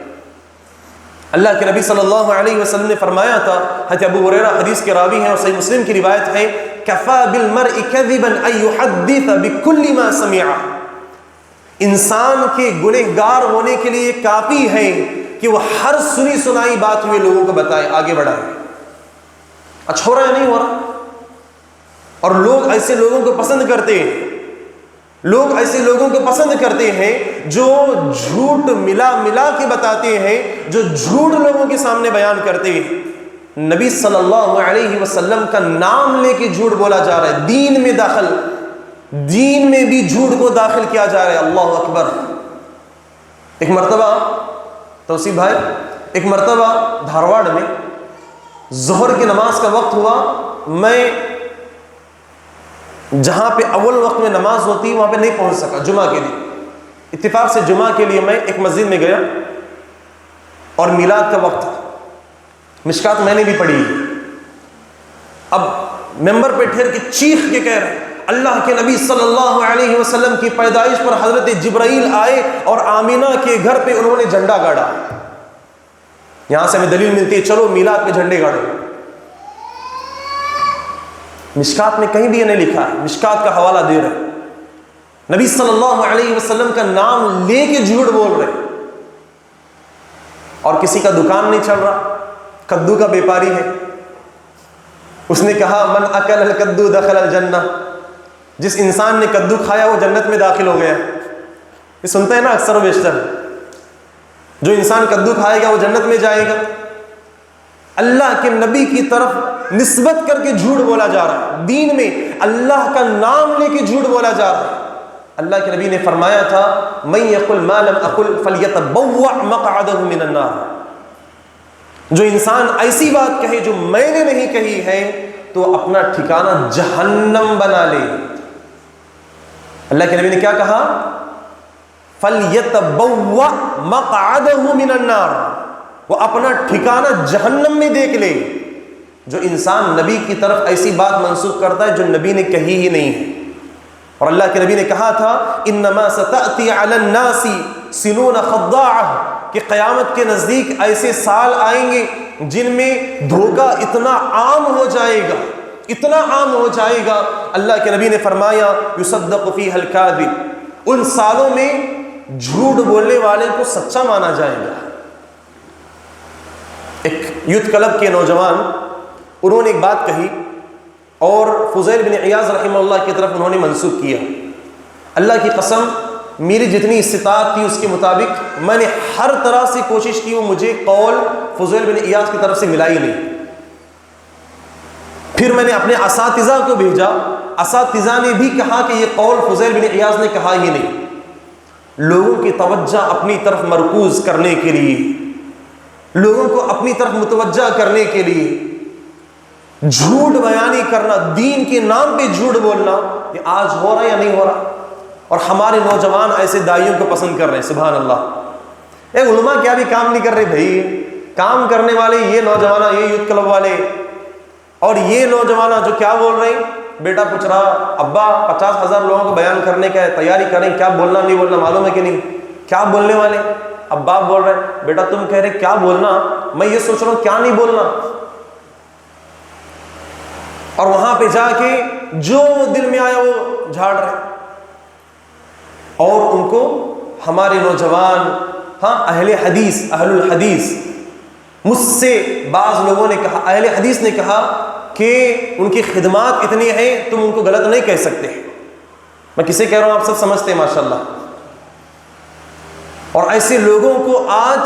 اللہ کے نبی صلی اللہ علیہ وسلم نے فرمایا تھا، حضرت ابو ہریرہ حدیث کے راوی ہیں اور صحیح مسلم کی روایت ہے، کفا بالمرء کذبا ان یحدث بکل ما سمع، انسان کے گنہگار ہونے کے لیے کافی ہے کہ وہ ہر سنی سنائی بات ہوئے لوگوں کو بتائے، آگے بڑھائے۔ اچھا ہو رہا ہے نہیں ہو رہا؟ اور لوگ ایسے لوگوں کو پسند کرتے ہیں لوگ ایسے لوگوں کو پسند کرتے ہیں جو جھوٹ ملا ملا کے بتاتے ہیں، جو جھوٹ لوگوں کے سامنے بیان کرتے ہیں۔ نبی صلی اللہ علیہ وسلم کا نام لے کے جھوٹ بولا جا رہا ہے، دین میں بھی جھوٹ کو داخل کیا جا رہا ہے۔ اللہ اکبر۔ ایک مرتبہ توصیف بھائی، ایک مرتبہ دھارواڑ میں ظہر کی نماز کا وقت ہوا، میں جہاں پہ اول وقت میں نماز ہوتی وہاں پہ نہیں پہنچ سکا جمعہ کے لیے۔ اتفاق سے جمعہ کے لیے میں ایک مسجد میں گیا اور میلاد کا وقت تھا، مشکات میں نے بھی پڑھی۔ اب ممبر پہ ٹھہر کے چیخ کے کہہ رہے اللہ کے نبی صلی اللہ علیہ وسلم کی پیدائش پر حضرت جبرائیل آئے اور آمینہ کے گھر پہ انہوں نے جھنڈا گاڑا۔ یہاں سے ہمیں دلیل ملتی ہے چلو میلاد پہ جھنڈے گاڑو۔ مشکات میں کہیں بھی یہ نہیں لکھا ہے، مشکات کا حوالہ دے رہے، نبی صلی اللہ علیہ وسلم کا نام لے کے جھوٹ بول رہے، اور کسی کا دکان نہیں چل رہا، کدو کا بیپاری ہے، اس نے کہا من اکل الکدو دخل الجنہ، جس انسان نے کدو کھایا وہ جنت میں داخل ہو گیا۔ یہ سنتے ہیں نا اکثر و بیشتر، جو انسان کدو کھائے گا وہ جنت میں جائے گا۔ اللہ کے نبی کی طرف نسبت کر کے جھوٹ بولا جا رہا ہے، دین میں اللہ کا نام لے کے جھوٹ بولا جا رہا ہے۔ اللہ کے نبی نے فرمایا تھا من یقل ما لم اقل فلیتبوأ مقعدہ من النار، جو انسان ایسی بات کہے جو میں نے نہیں کہی ہے تو اپنا ٹھکانہ جہنم بنا لے۔ اللہ کے نبی نے کیا کہا؟ فَلْيَتَبَوَّأْ مَقْعَدَهُ مِنَ النَّارِ، وہ اپنا ٹھکانہ جہنم میں دیکھ لے۔ جو انسان نبی کی طرف ایسی بات منسوخ کرتا ہے جو نبی نے کہی ہی نہیں ہے۔ اور اللہ کے نبی نے کہا تھا انما ستأتی علی الناس سنون خضاعہ، کہ قیامت کے نزدیک ایسے سال آئیں گے جن میں دھوکہ اتنا عام ہو جائے گا، اتنا عام ہو جائے گا۔ اللہ کے نبی نے فرمایا یصدق فیہا الکاذب، ان سالوں میں جھوٹ بولنے والے کو سچا مانا جائے گا۔ ایک یوتھ کلب کے نوجوان انہوں نے ایک بات کہی اور فضیل بن عیاض رحمہ اللہ کی طرف انہوں نے منسوخ کیا۔ اللہ کی قسم میری جتنی استطاعت تھی اس کے مطابق میں نے ہر طرح سے کوشش کی، وہ مجھے قول فضیل بن عیاض کی طرف سے ملا ہی نہیں۔ پھر میں نے اپنے اساتذہ کو بھیجا، اساتذہ نے بھی کہا کہ یہ قول فضیل بن عیاض نے کہا ہی نہیں۔ لوگوں کی توجہ اپنی طرف مرکوز کرنے کے لیے، لوگوں کو اپنی طرف متوجہ کرنے کے لیے جھوٹ بیانی کرنا، دین کے نام پہ جھوٹ بولنا، یہ آج ہو رہا ہے یا نہیں ہو رہا؟ اور ہمارے نوجوان ایسے داعیوں کو پسند کر رہے ہیں۔ سبحان اللہ۔ علماء کیا بھی کام نہیں کر رہے بھائی، کام کرنے والے یہ نوجوان، یہ یوتھ کلب والے، اور یہ نوجوان جو کیا بول رہے ہیں، بیٹا پوچھ رہا ابا 50,000 لوگوں کو بیان کرنے کا تیاری کریں، کیا بولنا نہیں بولنا معلوم ہے کہ نہیں؟ کیا بولنے والے؟ اب باپ بول رہے بیٹا تم کہہ رہے کیا بولنا، میں یہ سوچ رہا ہوں کیا نہیں بولنا، اور وہاں پہ جا کے جو دل میں آیا وہ جھاڑ رہے۔ اور ان کو ہمارے نوجوان، ہاں اہل حدیث، اہل الحدیث، مجھ سے بعض لوگوں نے کہا، اہل حدیث نے کہا کہ ان کی خدمات اتنی ہیں تم ان کو غلط نہیں کہہ سکتے۔ میں کسے کہہ رہا ہوں آپ سب سمجھتے ہیں ماشاءاللہ۔ اور ایسے لوگوں کو آج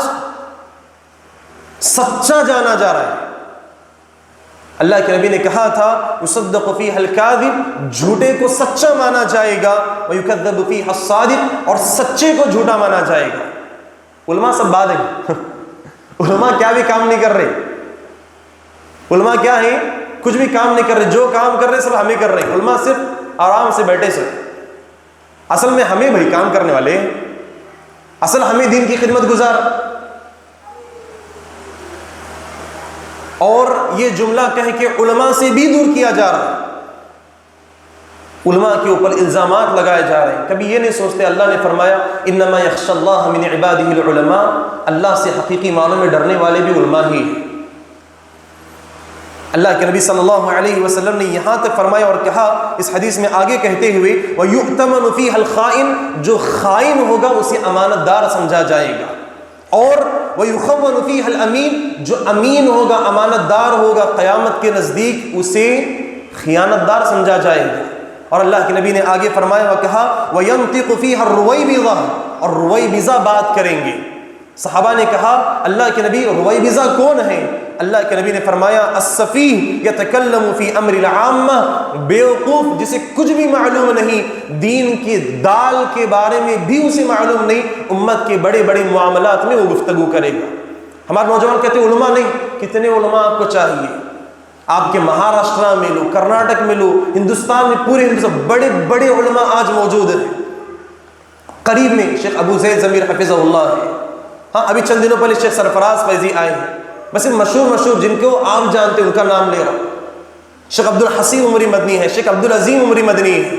سچا جانا جا رہا ہے۔ اللہ کے نبی نے کہا تھا یصدق فیہا الکاذب، جھوٹے کو سچا مانا جائے گا، ویکذب فیہا الصادق، اور سچے کو جھوٹا مانا جائے گا۔ علماء سب بات ہے، علماء کیا بھی کام نہیں کر رہے، علماء کیا ہیں، کچھ بھی کام نہیں کر رہے، جو کام کر رہے سب ہمیں کر رہے ہیں۔ علماء صرف آرام سے بیٹھے سے، اصل میں ہمیں بھائی کام کرنے والے، اصل ہمیں دین کی خدمت گزار۔ اور یہ جملہ کہہ کے علماء سے بھی دور کیا جا رہا ہے، علماء کے اوپر الزامات لگائے جا رہے ہیں۔ کبھی یہ نہیں سوچتے اللہ نے فرمایا انما یخشی اللہ من عبادہ العلماء، اللہ سے حقیقی معنوں میں ڈرنے والے بھی علماء ہی ہیں۔ اللہ کے نبی صلی اللہ علیہ وسلم نے یہاں تک فرمایا اور کہا اس حدیث میں آگے کہتے ہوئے وَيُؤْتَمَنُ فِيهَا الْخَائِنُ، جو خائن ہوگا اسے امانت دار سمجھا جائے گا، اور وَيُخَوَّنُ فِيهَا الْأَمِينُ، جو امین ہوگا، امانت دار ہوگا، قیامت کے نزدیک اسے خیانت دار سمجھا جائے گا۔ اور اللہ کے نبی نے آگے فرمایا اور کہا وَيَنْطِقُ فِيهَا الرُّوَيْبِضَةُ، اور رویبضہ بات کریں گے۔ صحابہ نے کہا اللہ کے نبی رویبضہ کون ہے؟ اللہ کے نبی نے فرمایا السفیہ یتکلم فی امر العامہ، بیوقوف جسے کچھ بھی معلوم نہیں، دین کی دال کے بارے میں بھی اسے معلوم نہیں، امت کے بڑے بڑے معاملات میں وہ گفتگو کرے گا۔ ہمارے نوجوان کہتے ہیں علماء نہیں، کتنے علماء آپ کو چاہیے؟ آپ کے مہاراشٹرا میں لو، کرناٹک میں لو، ہندوستان میں، پورے ہندوستان بڑے بڑے علماء آج موجود ہیں۔ قریب میں شیخ ابو زید ضمیر حفظہ اللہ ہے، ہاں ابھی چند دنوں پہلے شیخ سرفراز فیضی آئے ہیں، بس مشہور جن کو آپ جانتے ہیں ان کا نام لے رہا ہوں۔ شیخ عبد الحسین عمری مدنی ہے، شیخ عبد العظیم عمری مدنی ہے،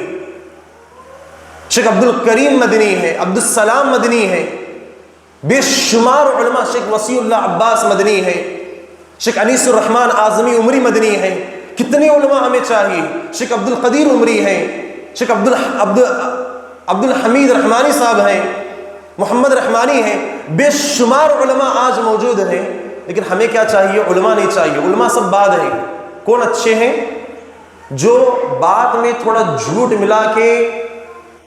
شیخ عبد الکریم مدنی ہے، عبد السلام مدنی ہے، بے شمار علماء، شیخ وسیع اللہ عباس مدنی ہے، شیخ انیس الرحمن اعظمی عمری مدنی ہے۔ کتنے علماء ہمیں چاہیے؟ شیخ عبد القدیر عمری ہے، شیخ عبد الحمید رحمانی صاحب ہیں، محمد رحمانی ہیں، بے شمار علماء آج موجود ہیں۔ لیکن ہمیں کیا چاہیے؟ علماء نہیں چاہیے، علماء سب بعد ہیں۔ کون اچھے ہیں؟ جو بات میں تھوڑا جھوٹ ملا کے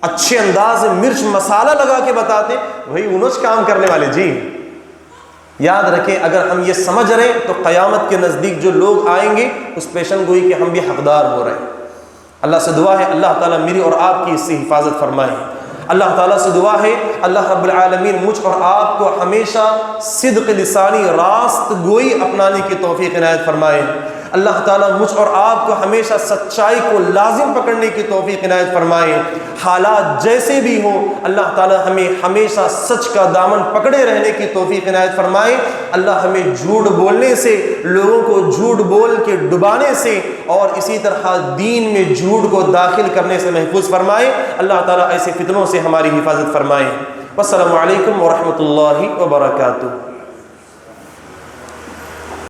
اچھے انداز میں مرچ مسالہ لگا کے بتاتے، وہی انوچ کام کرنے والے۔ جی یاد رکھیں، اگر ہم یہ سمجھ رہے ہیں تو قیامت کے نزدیک جو لوگ آئیں گے اس پیشن گوئی کے ہم بھی حقدار ہو رہے ہیں۔ اللہ سے دعا ہے اللہ تعالیٰ میری اور آپ کی اس سے حفاظت فرمائے۔ اللہ تعالیٰ سے دعا ہے اللہ رب العالمین مجھ اور آپ کو ہمیشہ صدق لسانی، راست گوئی اپنانے کی توفیق عنایت فرمائے۔ اللہ تعالیٰ مجھ اور آپ کو ہمیشہ سچائی کو لازم پکڑنے کی توفیق عنایت فرمائے۔ حالات جیسے بھی ہوں اللہ تعالیٰ ہمیں ہمیشہ سچ کا دامن پکڑے رہنے کی توفیق عنایت فرمائے۔ اللہ ہمیں جھوٹ بولنے سے، لوگوں کو جھوٹ بول کے ڈبانے سے، اور اسی طرح دین میں جھوٹ کو داخل کرنے سے محفوظ فرمائے۔ اللہ تعالیٰ ایسے فتنوں سے ہماری حفاظت فرمائے۔ والسلام علیکم ورحمۃ اللہ وبرکاتہ۔